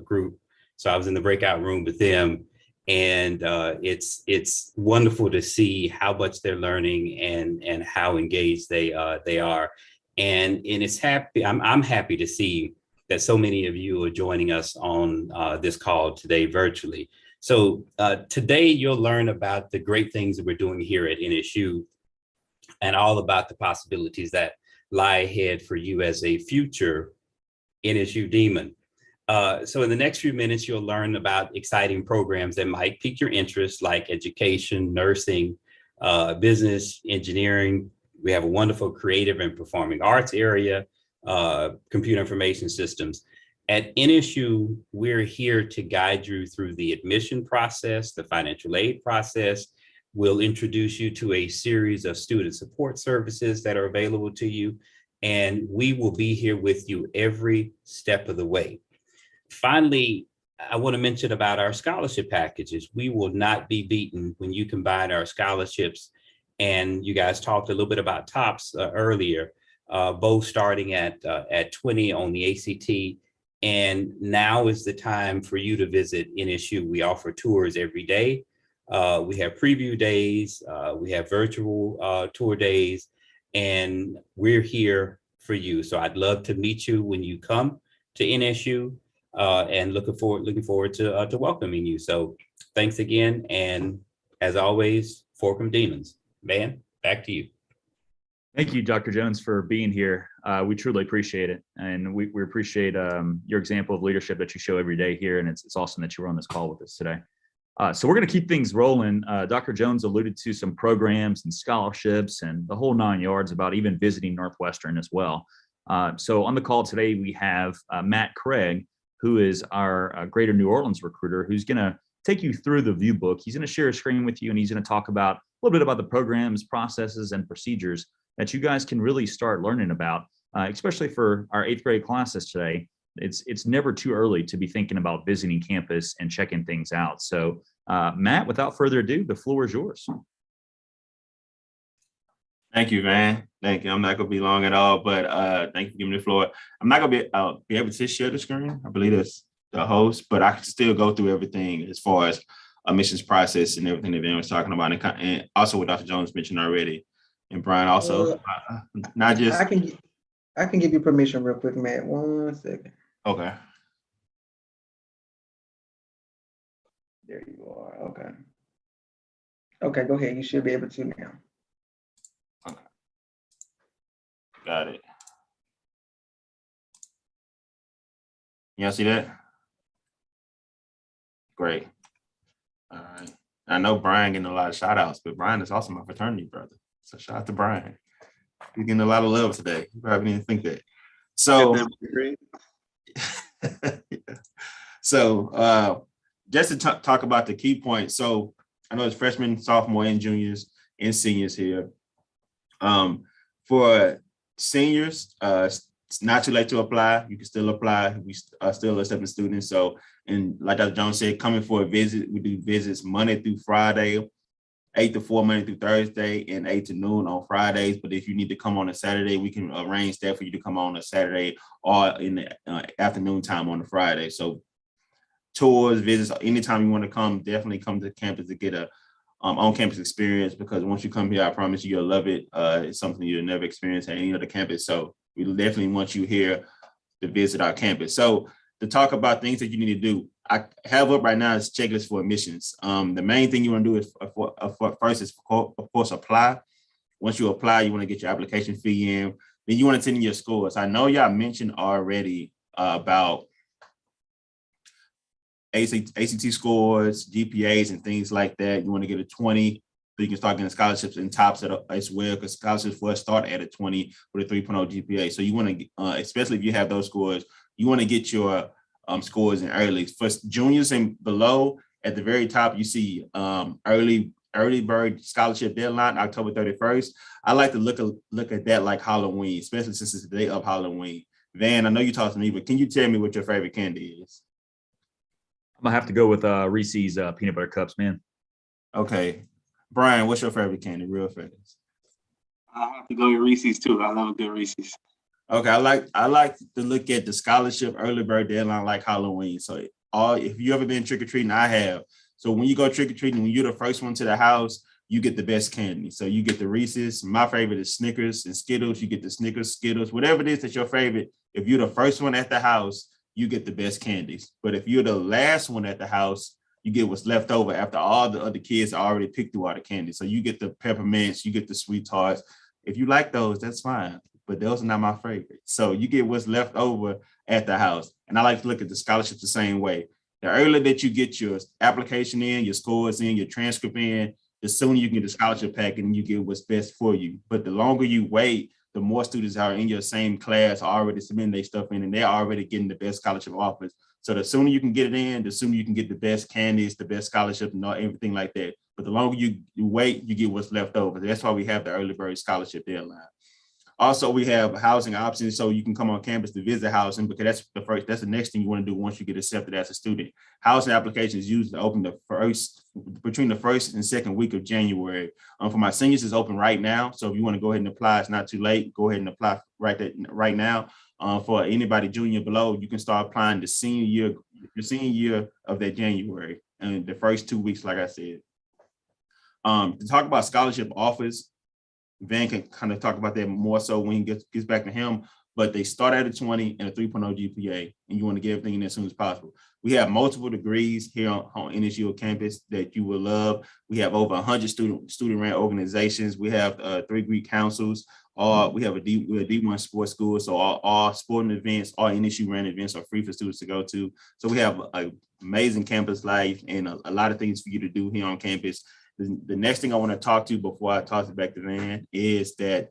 Speaker 18: group, so I was in the breakout room with them. And it's wonderful to see how much they're learning and how engaged they are. And it's happy. I'm happy to see that so many of you are joining us on this call today virtually. So today you'll learn about the great things that we're doing here at NSU and all about the possibilities that lie ahead for you as a future NSU Demon. So in the next few minutes, you'll learn about exciting programs that might pique your interest, like education, nursing, business, engineering. We have a wonderful creative and performing arts area, computer information systems. At NSU, we're here to guide you through the admission process, the financial aid process. We'll introduce you to a series of student support services that are available to you, and we will be here with you every step of the way. Finally, I want to mention about our scholarship packages. We will not be beaten when you combine our scholarships. And you guys talked a little bit about TOPS earlier, both starting at 20 on the ACT. And now is the time for you to visit NSU. We offer tours every day. We have preview days. We have virtual tour days, and we're here for you. So I'd love to meet you when you come to NSU, and looking forward to welcoming you. So thanks again, and as always, Forcum Demons. Man, back to you.
Speaker 17: Thank you, Dr. Jones, for being here. We truly appreciate it. And we appreciate your example of leadership that you show every day here. And it's awesome that you were on this call with us today. So we're going to keep things rolling. Dr. Jones alluded to some programs and scholarships and the whole 9 yards about even visiting Northwestern as well. So on the call today, we have Matt Craig, who is our Greater New Orleans recruiter, who's going to take you through the view book. He's going to share a screen with you, and he's going to talk about a little bit about the programs, processes, and procedures that you guys can really start learning about, especially for our 8th grade classes today. It's never too early to be thinking about visiting campus and checking things out. So Matt, without further ado, the floor is yours.
Speaker 19: Thank you, Van. Thank you. I'm not going to be long at all, but thank you for giving me the floor. I'm not going to be able to share the screen. I believe that's the host, but I can still go through everything as far as admissions process and everything that Van was talking about, and also what Dr. Jones mentioned already. And Brian also, not just.
Speaker 1: I can give you permission real quick, Matt. 1 second.
Speaker 19: Okay.
Speaker 1: There you are. Okay. Okay, go ahead. You should be able to now.
Speaker 19: Okay. Got it. Y'all see that? Great. All right. I know Brian getting a lot of shout outs, but Brian is also my fraternity brother. So shout out to Brian. He's getting a lot of love today. You probably didn't think that. So, just to talk about the key points. So I know it's freshmen, sophomore, and juniors and seniors here. For seniors, it's not too late to apply. You can still apply. We are still accepting students. So, and like Dr. Jones said, coming for a visit, we do visits Monday through Friday, 8 to 4 Monday through Thursday, and 8 to noon on Fridays. But if you need to come on a Saturday, we can arrange that for you to come on a Saturday or in the afternoon time on a Friday. So tours, visits, anytime you want to come, definitely come to campus to get a on-campus experience, because once you come here, I promise you, you'll love it. It's something you'll never experience at any other campus. So we definitely want you here to visit our campus. So to talk about things that you need to do, I have up right now is checklist for admissions. The main thing you want to do is first is of course apply. Once you apply, you want to get your application fee in. Then you want to send in your scores. I know y'all mentioned already about ACT scores, GPAs, and things like that. You want to get a 20, so you can start getting scholarships and TOPS as well, because scholarships for us start at a 20 with a 3.0 GPA. So you want to, especially if you have those scores, you want to get your scores in early. For juniors and below, at the very top, you see early bird scholarship deadline, October 31st. I like to look at that like Halloween, especially since it's the day of Halloween. Van, I know you talked to me, but can you tell me what your favorite candy is?
Speaker 17: I'm gonna have to go with Reese's peanut butter cups, man.
Speaker 19: Okay. Brian, what's your favorite candy, real fast?
Speaker 4: I have to go with Reese's too. I love a good Reese's.
Speaker 19: Okay, I like to look at the scholarship early bird deadline like Halloween. So if you ever been trick-or-treating, I have. So when you go trick-or-treating, when you're the first one to the house, you get the best candy. So you get the Reese's. My favorite is Snickers and Skittles. You get the Snickers, Skittles, whatever it is that's your favorite. If you're the first one at the house, you get the best candies. But if you're the last one at the house, you get what's left over after all the other kids already picked through all the candy. So you get the peppermints, you get the sweet tarts. If you like those, that's fine. But those are not my favorite. So you get what's left over at the house. And I like to look at the scholarships the same way. The earlier that you get your application in, your scores in, your transcript in, the sooner you can get the scholarship packet and you get what's best for you. But the longer you wait, the more students are in your same class already submitting their stuff in, and they're already getting the best scholarship offers. So the sooner you can get it in, the sooner you can get the best candies, the best scholarship, and everything like that. But the longer you wait, you get what's left over. That's why we have the early bird scholarship deadline. Also, we have housing options, so you can come on campus to visit housing, because that's the next thing you want to do once you get accepted as a student. Housing applications usually open between the first and second week of January. For my seniors, it's open right now, so if you want to go ahead and apply, it's not too late. Go ahead and apply right now. For anybody junior below, you can start applying the senior year of that January, and the first 2 weeks, like I said. To talk about scholarship offers, Van can kind of talk about that more so when he gets back to him, but they start at a 20 and a 3.0 GPA, and you want to get everything in as soon as possible. We have multiple degrees here on NSU campus that you will love. We have over 100 student-run organizations. We have 3 Greek councils. We have a D1 sports school, so all sporting events, all NSU-run events are free for students to go to. So we have an amazing campus life and a lot of things for you to do here on campus. The next thing I want to talk to before I toss it back to Van is that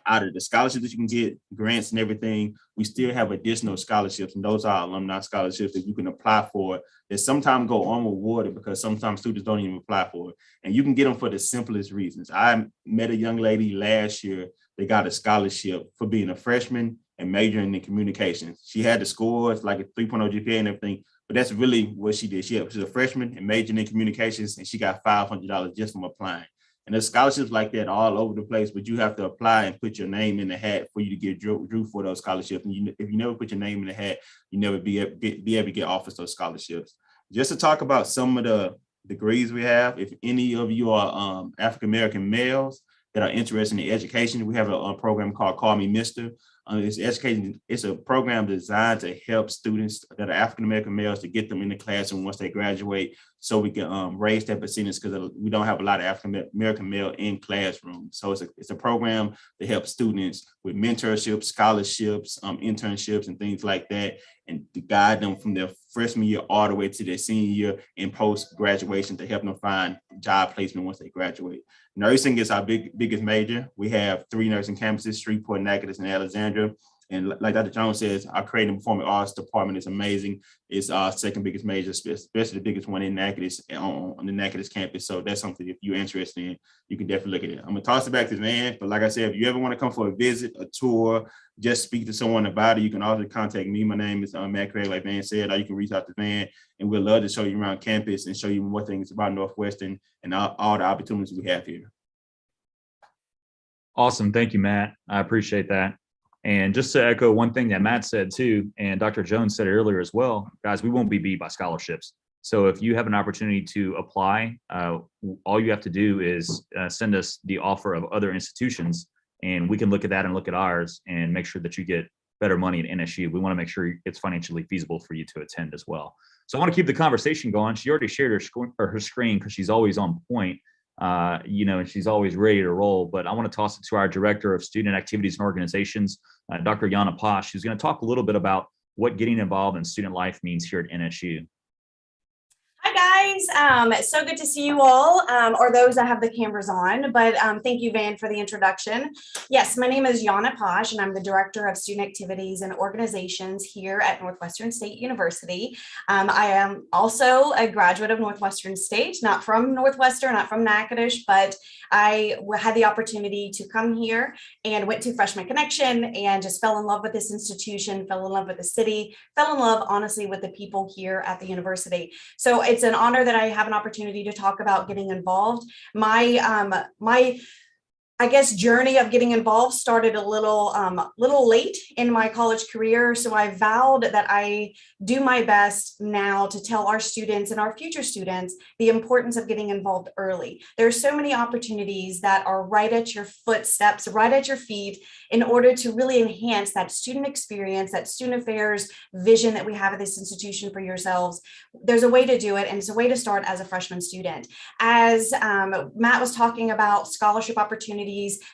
Speaker 19: out of the scholarships that you can get, grants and everything, we still have additional scholarships, and those are alumni scholarships that you can apply for that sometimes go unrewarded because sometimes students don't even apply for it. And you can get them for the simplest reasons. I met a young lady last year that got a scholarship for being a freshman and majoring in communications. She had the scores, like a 3.0 GPA and everything, but that's really what she did. She was a freshman and majoring in communications, and she got $500 just from applying. And there's scholarships like that all over the place, but you have to apply and put your name in the hat for you to get drew for those scholarships. And if you never put your name in the hat, you never be able to get offers those scholarships. Just to talk about some of the degrees we have, if any of you are African-American males that are interested in education, we have a program called Call Me Mr. It's a program designed to help students that are African-American males to get them in the classroom once they graduate, so we can raise that percentage, because we don't have a lot of African-American male in classrooms. So it's a program to help students with mentorships, scholarships, internships, and things like that, and to guide them from their freshman year all the way to their senior year and post-graduation to help them find job placement once they graduate. Nursing is our biggest major. We have 3 nursing campuses, Shreveport, Natchitoches, and Alexandria. And like Dr. Jones says, our creative and performing arts department is amazing. It's our second biggest major, especially the biggest one in Natchitoches, on the Natchitoches campus. So that's something, if you're interested in, you can definitely look at it. I'm gonna toss it back to Van, but like I said, if you ever want to come for a visit, a tour, just speak to someone about it, you can also contact me. My name is Matt Craig, like Van said, or you can reach out to Van, and we'd love to show you around campus and show you more things about Northwestern and all the opportunities we have here.
Speaker 17: Awesome. Thank you, Matt. I appreciate that. And just to echo one thing that Matt said too, and Dr. Jones said earlier as well, guys, we won't be beat by scholarships. So if you have an opportunity to apply, all you have to do is send us the offer of other institutions, and we can look at that and look at ours and make sure that you get better money at NSU. We want to make sure it's financially feasible for you to attend as well. So I want to keep the conversation going. She already shared her screen because she's always on point. And she's always ready to roll. But I want to toss it to our Director of Student Activities and Organizations, Dr. Yana Posh, who's going to talk a little bit about what getting involved in student life means here at NSU.
Speaker 16: Hi guys, so good to see you all, or those that have the cameras on, but thank you, Van, for the introduction. Yes, my name is Yana Posh, and I'm the Director of Student Activities and Organizations here at Northwestern State University. I am also a graduate of Northwestern State, not from Northwestern, not from Natchitoches, but I had the opportunity to come here and went to Freshman Connection and just fell in love with this institution, fell in love with the city, fell in love, honestly, with the people here at the university. So it's an honor that I have an opportunity to talk about getting involved. My I guess journey of getting involved started a little late in my college career. So I vowed that I do my best now to tell our students and our future students the importance of getting involved early. There are so many opportunities that are right at your footsteps, right at your feet, in order to really enhance that student experience, that student affairs vision that we have at this institution for yourselves. There's a way to do it, and it's a way to start as a freshman student. As Matt was talking about scholarship opportunities,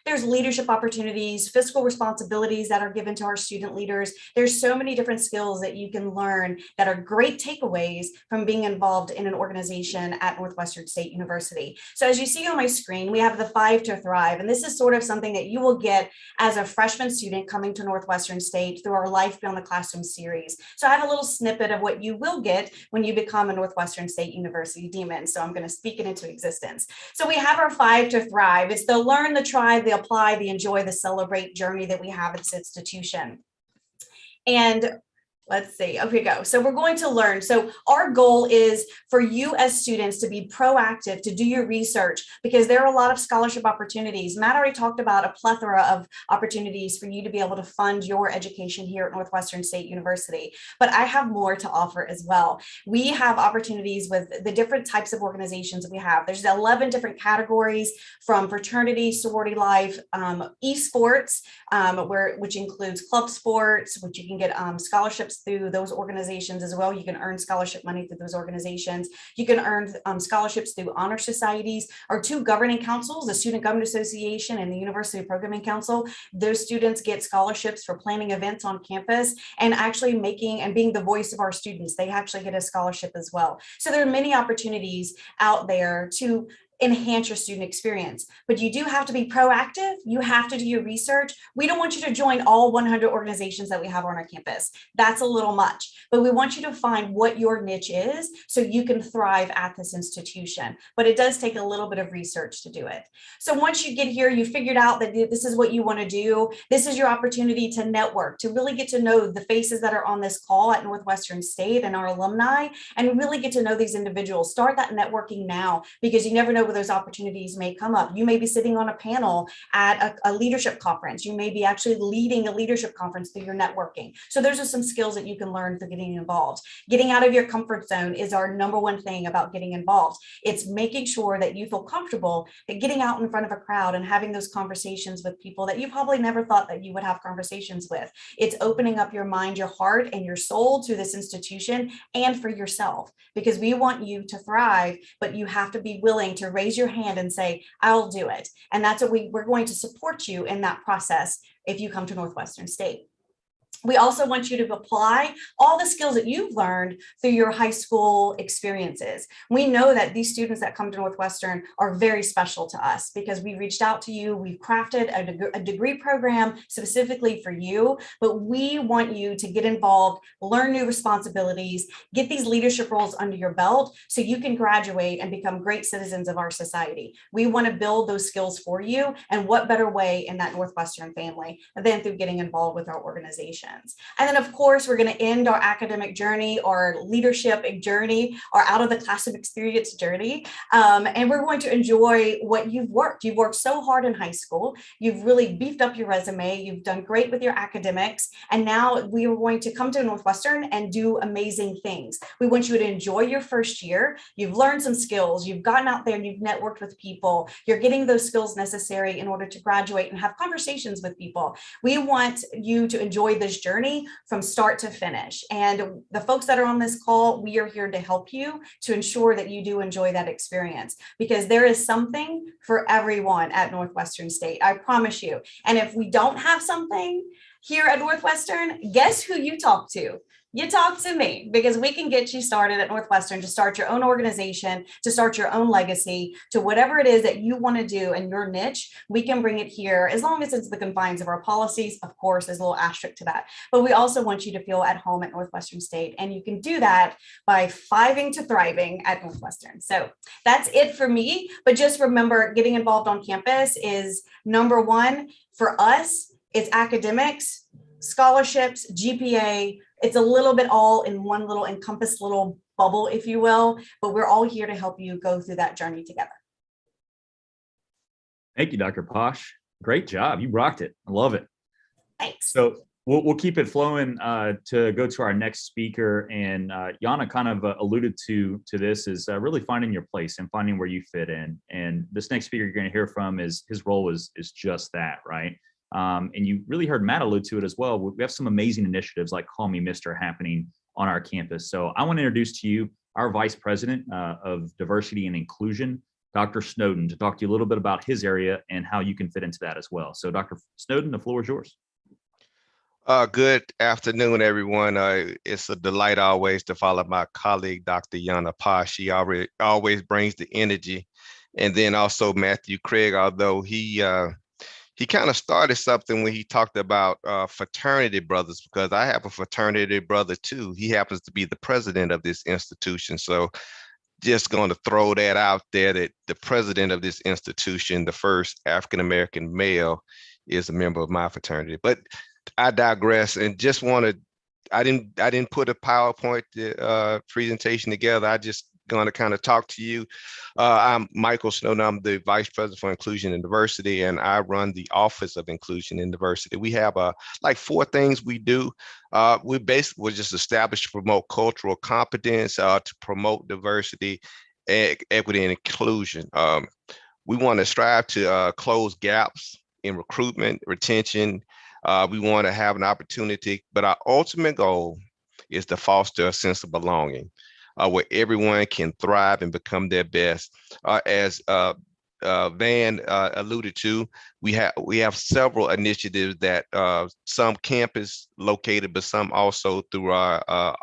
Speaker 16: there's leadership opportunities, fiscal responsibilities that are given to our student leaders. There's so many different skills that you can learn that are great takeaways from being involved in an organization at Northwestern State University. So as you see on my screen, we have the 5 to Thrive, and this is sort of something that you will get as a freshman student coming to Northwestern State through our Life Beyond the Classroom series. So I have a little snippet of what you will get when you become a Northwestern State University Demon. So I'm going to speak it into existence. So we have our 5 to Thrive. It's the learn, the try, the apply, the enjoy, the celebrate journey that we have at this institution. And let's see, here we go. So we're going to learn. So our goal is for you as students to be proactive, to do your research, because there are a lot of scholarship opportunities. Matt already talked about a plethora of opportunities for you to be able to fund your education here at Northwestern State University. But I have more to offer as well. We have opportunities with the different types of organizations we have. There's 11 different categories, from fraternity, sorority life, esports, which includes club sports, which you can get scholarships through those organizations as well. You can earn scholarship money through those organizations. You can earn scholarships through honor societies. Our two governing councils, the Student Government Association and the University Programming Council. Those students get scholarships for planning events on campus and actually making and being the voice of our students. They actually get a scholarship as well. So there are many opportunities out there to enhance your student experience, but you do have to be proactive. You have to do your research. We don't want you to join all 100 organizations that we have on our campus. That's a little much, but we want you to find what your niche is so you can thrive at this institution. But it does take a little bit of research to do it. So once you get here, you figured out that this is what you want to do. This is your opportunity to network, to really get to know the faces that are on this call at Northwestern State and our alumni, and really get to know these individuals. Start that networking now, because you never know where those opportunities may come up. You may be sitting on a panel at a leadership conference. You may be actually leading a leadership conference through your networking. So those are some skills that you can learn through getting involved. Getting out of your comfort zone is our number one thing about getting involved. It's making sure that you feel comfortable that getting out in front of a crowd and having those conversations with people that you probably never thought that you would have conversations with. It's opening up your mind, your heart, and your soul to this institution and for yourself, because we want you to thrive, but you have to be willing to raise your hand and say, I'll do it. And that's what we're going to support you in that process if you come to Northwestern State. We also want you to apply all the skills that you've learned through your high school experiences. We know that these students that come to Northwestern are very special to us because we reached out to you. We've crafted a degree program specifically for you, but we want you to get involved, learn new responsibilities, get these leadership roles under your belt so you can graduate and become great citizens of our society. We want to build those skills for you, and what better way in that Northwestern family than through getting involved with our organization. And then, of course, we're going to end our academic journey, our leadership journey, our out of the classroom experience journey. And we're going to enjoy what you've worked. You've worked so hard in high school. You've really beefed up your resume. You've done great with your academics. And now we are going to come to Northwestern and do amazing things. We want you to enjoy your first year. You've learned some skills. You've gotten out there and you've networked with people. You're getting those skills necessary in order to graduate and have conversations with people. We want you to enjoy this journey from start to finish. And the folks that are on this call, we are here to help you to ensure that you do enjoy that experience, because there is something for everyone at Northwestern State. I promise you. And if we don't have something here at Northwestern, guess who you talk to? You talk to me, because we can get you started at Northwestern to start your own organization, to start your own legacy, to whatever it is that you want to do in your niche. We can bring it here as long as it's the confines of our policies. Of course, there's a little asterisk to that, but we also want you to feel at home at Northwestern State. And you can do that by fiving to thriving at Northwestern. So that's it for me. But just remember, getting involved on campus is number one for us. It's academics, scholarships, GPA. It's a little bit all in one little encompassed little bubble, if you will, but we're all here to help you go through that journey together.
Speaker 17: Thank you, Dr. Posh. Great job. You rocked it. I love it.
Speaker 16: Thanks.
Speaker 17: So we'll keep it flowing to go to our next speaker. And Yana kind of alluded to this, is really finding your place and finding where you fit in. And this next speaker you're going to hear from, is his role is just that, right? And you really heard Matt allude to it as well. We have some amazing initiatives like Call Me Mr. happening on our campus. So I want to introduce to you our Vice President of Diversity and Inclusion, Dr. Snowden, to talk to you a little bit about his area and how you can fit into that as well. So Dr. Snowden, the floor is yours.
Speaker 15: Good afternoon, everyone. It's a delight always to follow my colleague, Dr. Yana Posh. She always brings the energy. And then also Matthew Craig, although he kind of started something when he talked about fraternity brothers, because I have a fraternity brother too. He happens to be the president of this institution. So just going to throw that out there that the president of this institution, the first African-American male, is a member of my fraternity. But I digress and just wanted, I didn't put a PowerPoint presentation together. I just going to kind of talk to you. I'm Michael Snowden. I'm the Vice President for Inclusion and Diversity, and I run the Office of Inclusion and Diversity. We have like 4 things we do. We basically were just established to promote cultural competence, to promote diversity, equity, and inclusion. We want to strive to close gaps in recruitment, retention. We want to have an opportunity, but our ultimate goal is to foster a sense of belonging, where everyone can thrive and become their best. As Van alluded to, we have several initiatives that some campus located, but some also through our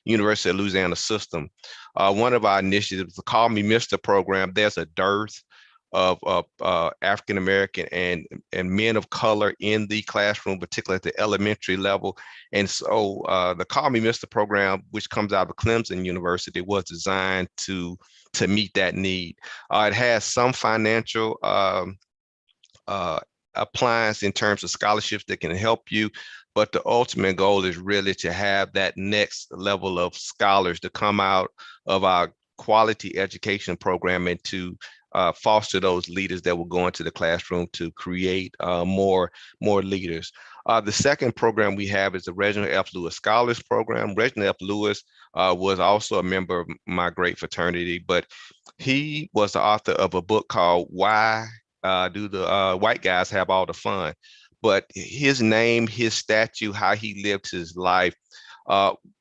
Speaker 15: University of Louisiana system. One of our initiatives, the Call Me Mr. program, there's a dearth of African-American and men of color in the classroom, particularly at the elementary level. And so the Call Me Mr. program, which comes out of Clemson University, was designed to meet that need. It has some financial appliance in terms of scholarships that can help you, but the ultimate goal is really to have that next level of scholars to come out of our quality education program and to foster those leaders that will go into the classroom to create more leaders. The second program we have is the Reginald F. Lewis Scholars Program. Reginald F. Lewis was also a member of my great fraternity, but he was the author of a book called Why Do the White Guys Have All the Fun? But his name, his statue, how he lived his life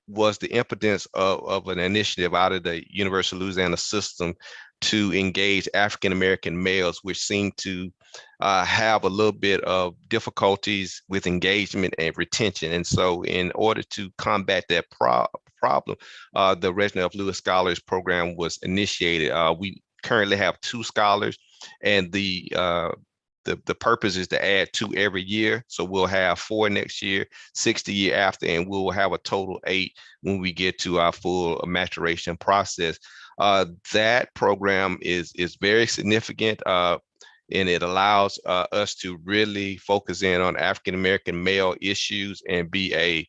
Speaker 15: was the impotence of an initiative out of the University of Louisiana system to engage African-American males, which seem to have a little bit of difficulties with engagement and retention. And so in order to combat that problem, the Reginald F. Lewis Scholars Program was initiated. We currently have 2 scholars, and the purpose is to add 2 every year. So we'll have 4 next year, 6 the year after, and we'll have a total 8 when we get to our full maturation process. That program is very significant, and it allows us to really focus in on African-American male issues and be a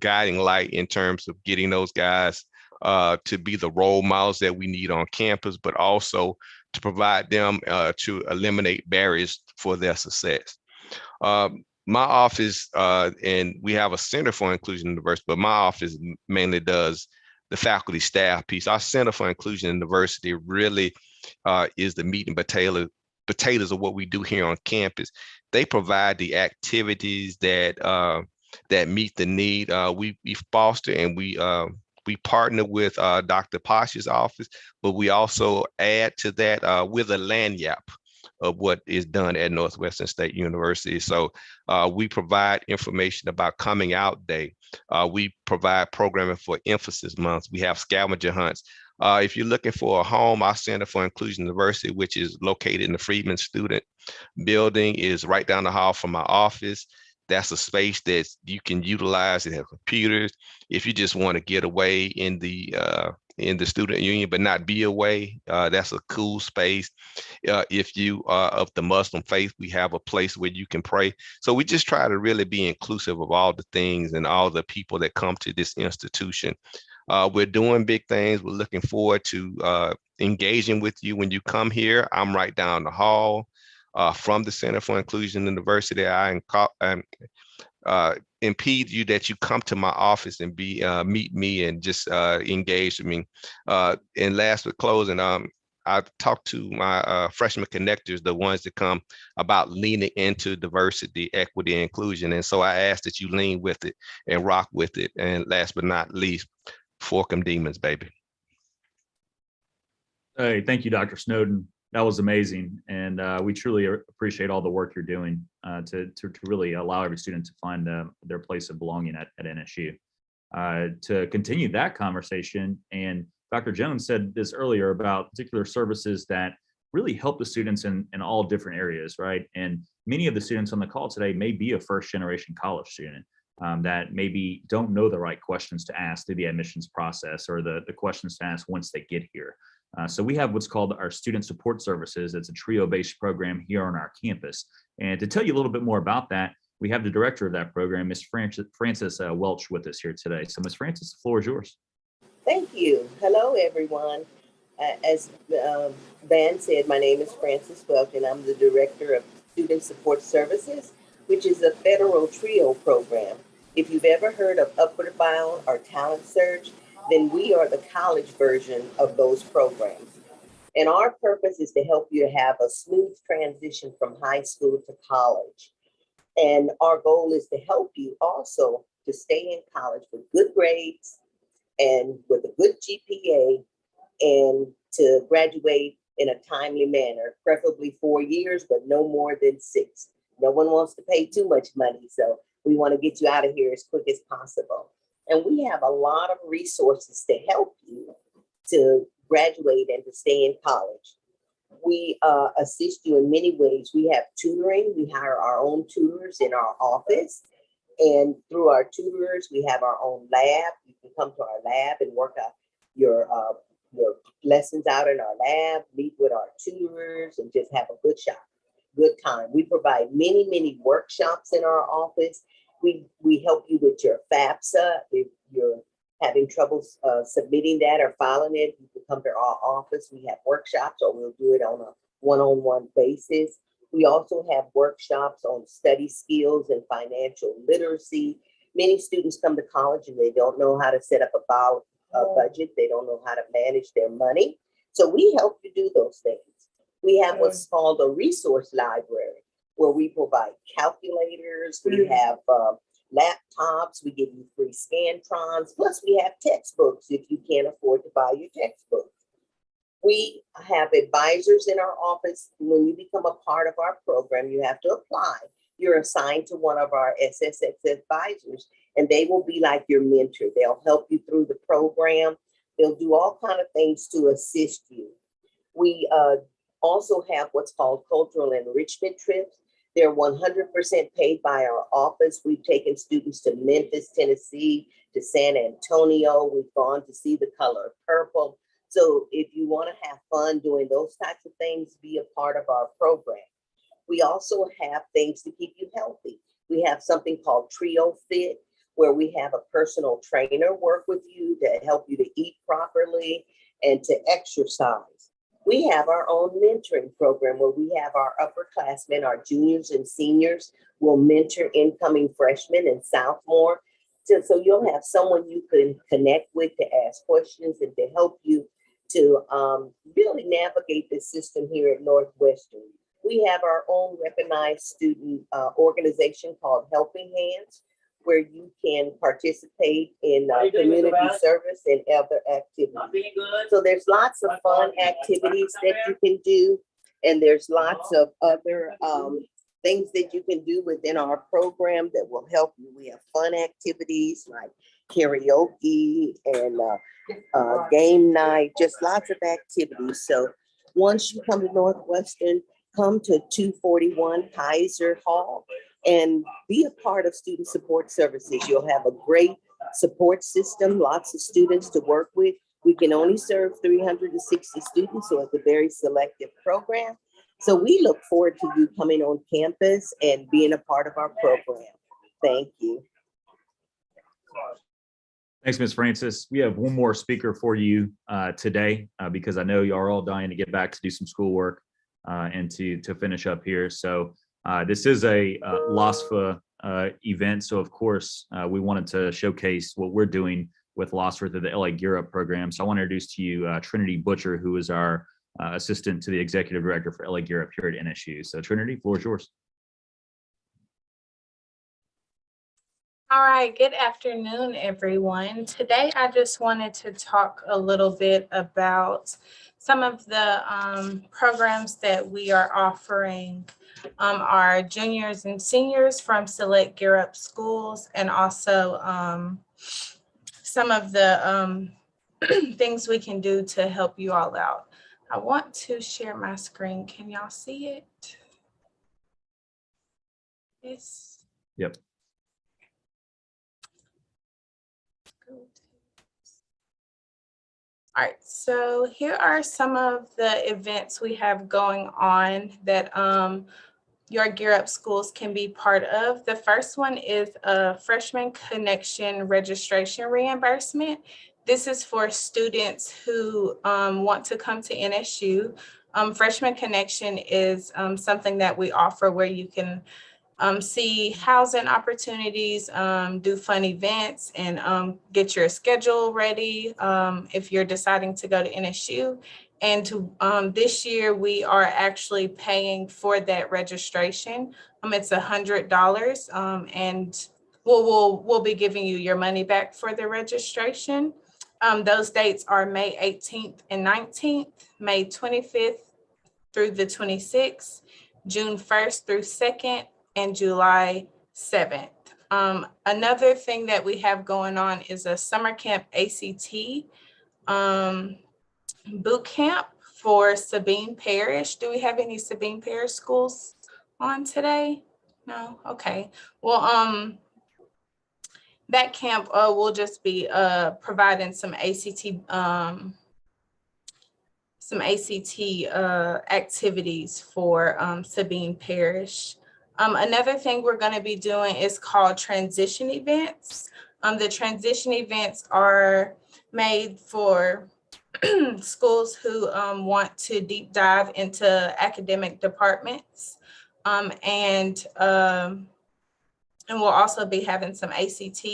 Speaker 15: guiding light in terms of getting those guys to be the role models that we need on campus, but also to provide them to eliminate barriers for their success. My office, and we have a Center for Inclusion and Diversity, but my office mainly does the faculty staff piece. Our Center for Inclusion and Diversity really is the meat and potatoes of what we do here on campus. They provide the activities that meet the need. We foster and we partner with Dr. Posh's office, but we also add to that with a lanyard of what is done at Northwestern State University. So we provide information about Coming Out Day. We provide programming for Emphasis Months. We have scavenger hunts. If you're looking for a home, our Center for Inclusion and Diversity, which is located in the Freedman Student Building, is right down the hall from my office. That's a space that you can utilize. It has computers. If you just want to get away in the student union, but not be away, that's a cool space. If you are of the Muslim faith, we have a place where you can pray. So we just try to really be inclusive of all the things and all the people that come to this institution. We're doing big things. We're looking forward to engaging with you when you come here. I'm right down the hall. From the Center for Inclusion and Diversity. I impede you that you come to my office and meet me and just engage with me. And last but closing, I've talked to my freshman connectors, the ones that come about leaning into diversity, equity, and inclusion. And so I ask that you lean with it and rock with it. And last but not least, fork 'em demons, baby.
Speaker 17: Hey, thank you, Dr. Snowden. That was amazing. And we truly appreciate all the work you're doing to really allow every student to find their place of belonging at NSU. To continue that conversation, and Dr. Jones said this earlier about particular services that really help the students in all different areas, right? And many of the students on the call today may be a first generation college student. that maybe don't know the right questions to ask through the admissions process or the questions to ask once they get here. So we have what's called our student support services. It's a trio-based program here on our campus. And to tell you a little bit more about that, we have the director of that program, Ms. Frances Welch, with us here today. So Ms. Frances, the floor is yours.
Speaker 20: Thank you. Hello, everyone. As Van said, my name is Frances Welch, and I'm the Director of Student Support Services, which is a federal TRIO program. If you've ever heard of Upward Bound or Talent Search, then we are the college version of those programs. And our purpose is to help you to have a smooth transition from high school to college. And our goal is to help you also to stay in college with good grades and with a good GPA and to graduate in a timely manner, preferably 4 years, but no more than 6. No one wants to pay too much money, so we want to get you out of here as quick as possible. And we have a lot of resources to help you to graduate and to stay in college. We assist you in many ways. We have tutoring. We hire our own tutors in our office. And through our tutors, we have our own lab. You can come to our lab and work out your lessons out in our lab, meet with our tutors, and just have a good time. We provide many, many workshops in our office. We help you with your FAFSA. If you're having trouble submitting that or filing it, you can come to our office. We have workshops, or we'll do it on a one-on-one basis. We also have workshops on study skills and financial literacy. Many students come to college and they don't know how to set up a budget. They don't know how to manage their money. So we help you do those things. We have what's called a resource library, where we provide calculators, we have laptops, we give you free Scantrons, plus we have textbooks if you can't afford to buy your textbooks. We have advisors in our office. When you become a part of our program, you have to apply. You're assigned to one of our SSX advisors, and they will be like your mentor. They'll help you through the program. They'll do all kinds of things to assist you. We also have what's called cultural enrichment trips. They're 100% paid by our office. We've taken students to Memphis, Tennessee, to San Antonio. We've gone to see the color purple. So if you want to have fun doing those types of things, be a part of our program. We also have things to keep you healthy. We have something called Trio Fit, where we have a personal trainer work with you to help you to eat properly and to exercise. We have our own mentoring program where we have our upperclassmen, our juniors and seniors will mentor incoming freshmen and sophomore. So you'll have someone you can connect with to ask questions and to help you to really navigate the system here at Northwestern. We have our own recognized student organization called Helping Hands, where you can participate in community service and other activities. So there's lots of fun activities that you can do, and there's lots of other things that you can do within our program that will help you. We have fun activities like karaoke and game night, just lots of activities. So once you come to Northwestern, come to 241 Kaiser Hall and be a part of student support services. You'll have a great support system, lots of students to work with. We can only serve 360 students, so it's a very selective program. So we look forward to you coming on campus and being a part of our program. Thank you.
Speaker 17: Thanks, Ms. Frances. We have one more speaker for you today because I know you are all dying to get back to do some schoolwork and to finish up here. So this is a LOSFA event. So of course, we wanted to showcase what we're doing with LOSFA through the F.L.Y. Gear Up program. So I want to introduce to you Trinity Butcher, who is our assistant to the executive director for F.L.Y. Gear Up here at NSU. So Trinity, floor is yours.
Speaker 11: All right, good afternoon, everyone. Today, I just wanted to talk a little bit about some of the programs that we are offering our juniors and seniors from select Gear Up schools, and also some of the things we can do to help you all out. I want to share my screen. Can y'all see it? Yes.
Speaker 17: Yep.
Speaker 11: All right, so here are some of the events we have going on that your Gear Up schools can be part of. The first one is a Freshman Connection registration reimbursement. This is for students who want to come to NSU. Freshman Connection is something that we offer where you can see housing opportunities, do fun events, and get your schedule ready if you're deciding to go to NSU. And this year, we are actually paying for that registration. It's $100, and we'll be giving you your money back for the registration. Those dates are May 18th and 19th, May 25th through the 26th, June 1st through 2nd, and July 7th. Another thing that we have going on is a summer camp ACT boot camp for Sabine Parish. Do we have any Sabine Parish schools on today? No? Okay. Well, that camp will just be providing some ACT activities for Sabine Parish. Another thing we're going to be doing is called transition events. The transition events are made for schools who want to deep dive into academic departments. And we'll also be having some ACT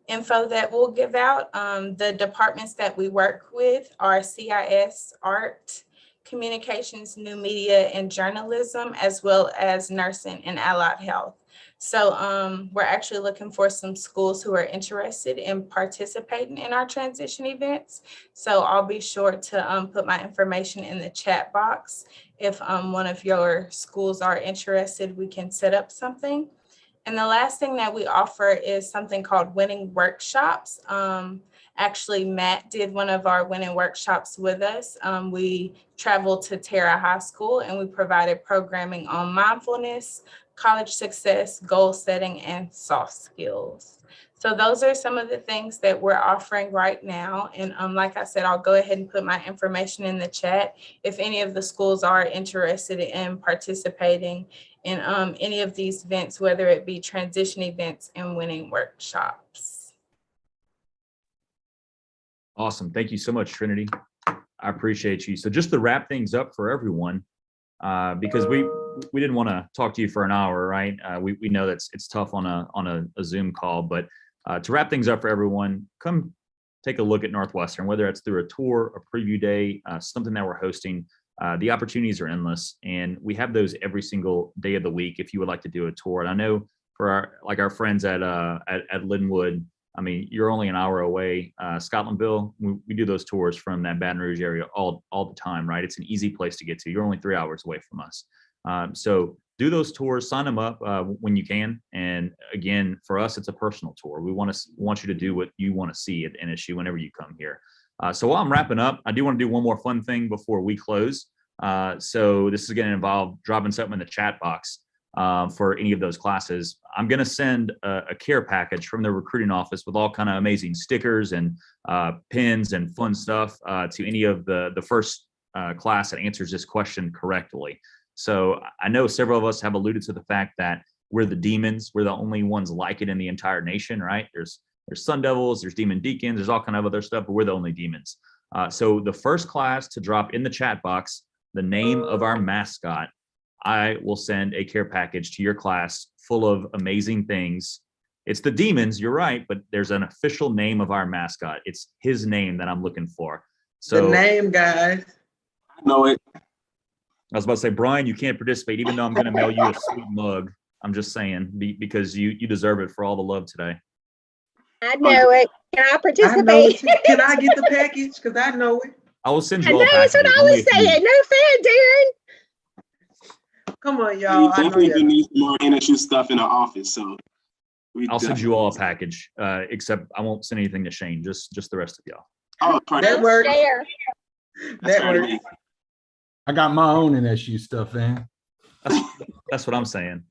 Speaker 11: info that we'll give out. The departments that we work with are CIS, Art, Communications, New Media, and Journalism, as well as Nursing and Allied Health. So we're actually looking for some schools who are interested in participating in our transition events. So I'll be sure to put my information in the chat box. If one of your schools are interested, we can set up something. And the last thing that we offer is something called winning workshops. Actually, Matt did one of our winning workshops with us. We traveled to Terra High School and we provided programming on mindfulness, college success, goal setting, and soft skills. So those are some of the things that we're offering right now. And like I said, I'll go ahead and put my information in the chat if any of the schools are interested in participating in any of these events, whether it be transition events and winning workshops.
Speaker 17: Awesome. Thank you so much, Trinity. I appreciate you. So just to wrap things up for everyone, because we didn't want to talk to you for an hour, right? We know that it's tough on a Zoom call, but to wrap things up for everyone, come take a look at Northwestern, whether it's through a tour, a preview day, something that we're hosting. The opportunities are endless, and we have those every single day of the week if you would like to do a tour. And I know for our friends at Linwood, I mean, you're only an hour away. Scotlandville, we do those tours from that Baton Rouge area all the time, right? It's an easy place to get to. You're only 3 hours away from us. So do those tours, sign them up when you can. And again, for us, it's a personal tour. We want you to do what you want to see at NSU whenever you come here. So while I'm wrapping up, I do want to do one more fun thing before we close. So this is going to involve dropping something in the chat box for any of those classes. I'm going to send a care package from the recruiting office with all kind of amazing stickers and pins and fun stuff to any of the first class that answers this question correctly. So I know several of us have alluded to the fact that we're the demons. We're the only ones like it in the entire nation, right? There's Sun Devils, there's Demon Deacons, there's all kind of other stuff, but we're the only demons. So the first class to drop in the chat box the name of our mascot, I will send a care package to your class full of amazing things. It's the demons, you're right, but there's an official name of our mascot. It's his name that I'm looking for. So
Speaker 1: the name, guys.
Speaker 4: I know it.
Speaker 17: I was about to say, Brian, you can't participate, even though I'm going to mail you a sweet mug. I'm just saying, because you deserve it for all the love today.
Speaker 12: I know it. Can I participate?
Speaker 1: I know it. Can I get the package? Because I know it.
Speaker 17: I will send
Speaker 12: I
Speaker 17: you
Speaker 12: know
Speaker 17: all
Speaker 12: that's what
Speaker 17: packages.
Speaker 12: I was saying. No fair, Darren.
Speaker 1: Come on,
Speaker 4: We
Speaker 1: y'all. I know
Speaker 4: definitely
Speaker 1: you.
Speaker 4: need some more NSU stuff in our office. So
Speaker 17: I'll send you all a package, except I won't send anything to Shane, just the rest of y'all.
Speaker 4: Oh, perfect.
Speaker 1: That works.
Speaker 12: Share.
Speaker 4: That's
Speaker 1: That
Speaker 4: fair to
Speaker 1: works.
Speaker 4: me.
Speaker 3: I got my own NSU stuff, man.
Speaker 17: That's what I'm saying.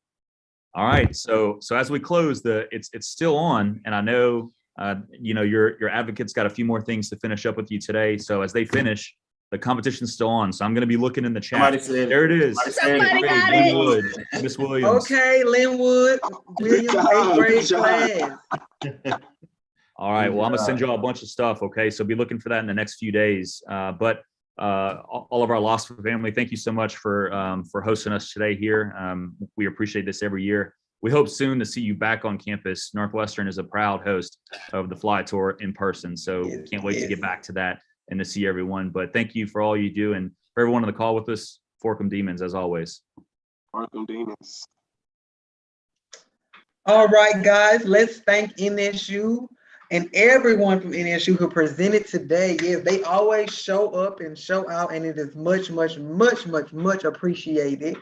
Speaker 17: All right, so as we close, it's still on, and I know Your advocate's got a few more things to finish up with you today. So as they finish, the competition's still on. So I'm going to be looking in the chat. There it is.
Speaker 1: Somebody got it.
Speaker 17: Linwood, Miss Williams.
Speaker 1: Okay, Linwood, Williams, 8th grade class.
Speaker 17: All right. Well, I'm gonna send you all a bunch of stuff. Okay, so be looking for that in the next few days. But all of our Lost family, thank you so much for hosting us today here. We appreciate this every year. We hope soon to see you back on campus. Northwestern is a proud host of the F.L.Y tour in person, so can't wait to get back to that and to see everyone. But thank you for all you do, and for everyone on the call with us. Forkum Demons, as always.
Speaker 4: Forkum Demons.
Speaker 1: All right, guys, let's thank NSU and everyone from NSU who presented today. Yes, they always show up and show out, and it is much, much, much, much, much appreciated.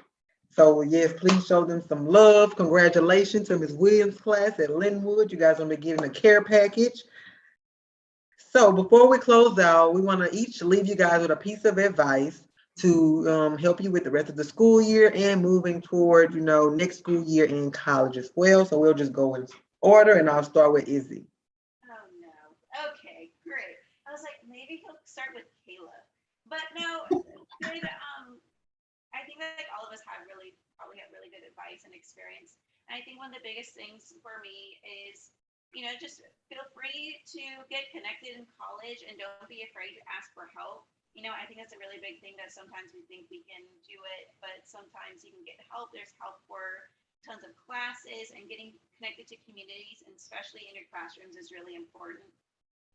Speaker 1: So yes, please show them some love. Congratulations to Ms. Williams' class at Linwood. You guys are going to be getting a care package. So before we close out, we want to each leave you guys with a piece of advice to help you with the rest of the school year and moving toward, next school year in college as well. So we'll just go in order, and I'll start with Izzy.
Speaker 9: Oh no. Okay, great. I was like, maybe he'll start with Kayla, but no. Good. I think that all of us probably have really good advice and experience. And I think one of the biggest things for me is, just feel free to get connected in college and don't be afraid to ask for help. I think that's a really big thing that sometimes we think we can do it, but sometimes you can get help. There's help for tons of classes, and getting connected to communities, and especially in your classrooms, is really important.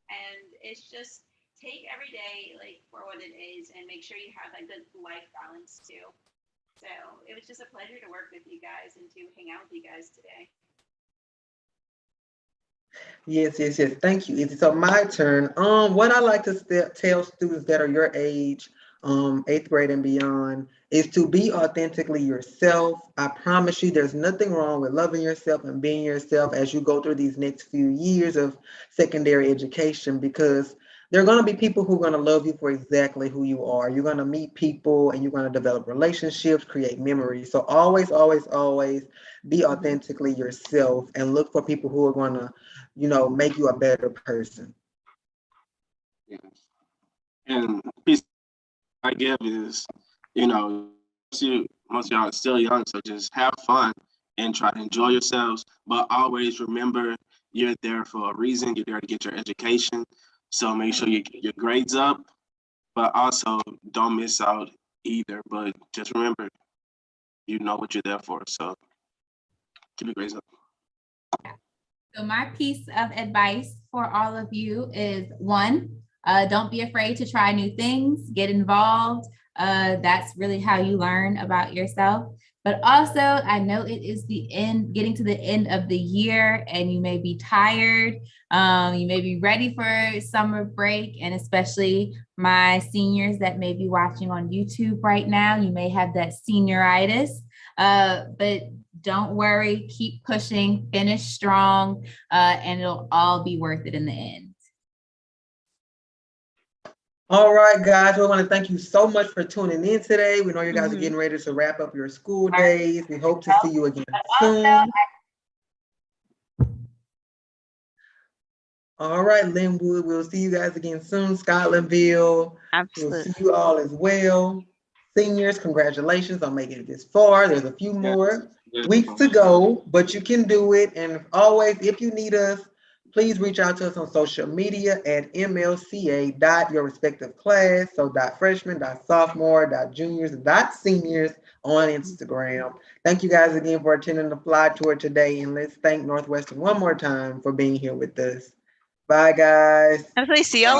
Speaker 9: And it's just take every day for what it is, and make sure you have that good life balance too. So it was just a pleasure to work with you guys and to hang out with you guys today.
Speaker 1: Yes. Thank you, Izzy. So my turn. What I like to tell students that are your age, 8th grade and beyond, is to be authentically yourself. I promise you, there's nothing wrong with loving yourself and being yourself as you go through these next few years of secondary education, because there are going to be people who are going to love you for exactly who you are. You're going to meet people, and you're going to develop relationships, create memories. So always, always, always be authentically yourself, and look for people who are going to, make you a better person.
Speaker 4: Yes. And the piece I give is, most of y'all are still young, so just have fun and try to enjoy yourselves. But always remember, you're there for a reason. You're there to get your education. So make sure you get your grades up, but also don't miss out either. But just remember, you know what you're there for. So keep your grades up.
Speaker 8: So my piece of advice for all of you is, one, don't be afraid to try new things, get involved. That's really how you learn about yourself. But also, I know it is getting to the end of the year, and you may be tired. You may be ready for summer break, and especially my seniors that may be watching on YouTube right now, you may have that senioritis. But don't worry, keep pushing, finish strong, and it'll all be worth it in the end.
Speaker 1: All right, guys, we want to thank you so much for tuning in today. We know you guys are getting ready to wrap up your school days. We hope to see you again soon. All right, Linwood, we'll see you guys again soon. Scotlandville, we'll see you all as well. Seniors, congratulations on making it this far. There's a few more weeks to go, but you can do it. And always, if you need us, please reach out to us on social media at mlca.yourrespectiveclass. So .freshmen, .sophomore, .juniors, .seniors on Instagram. Thank you guys again for attending the F.L.Y tour today. And let's thank Northwestern one more time for being here with us. Bye, guys.
Speaker 9: Hopefully see y'all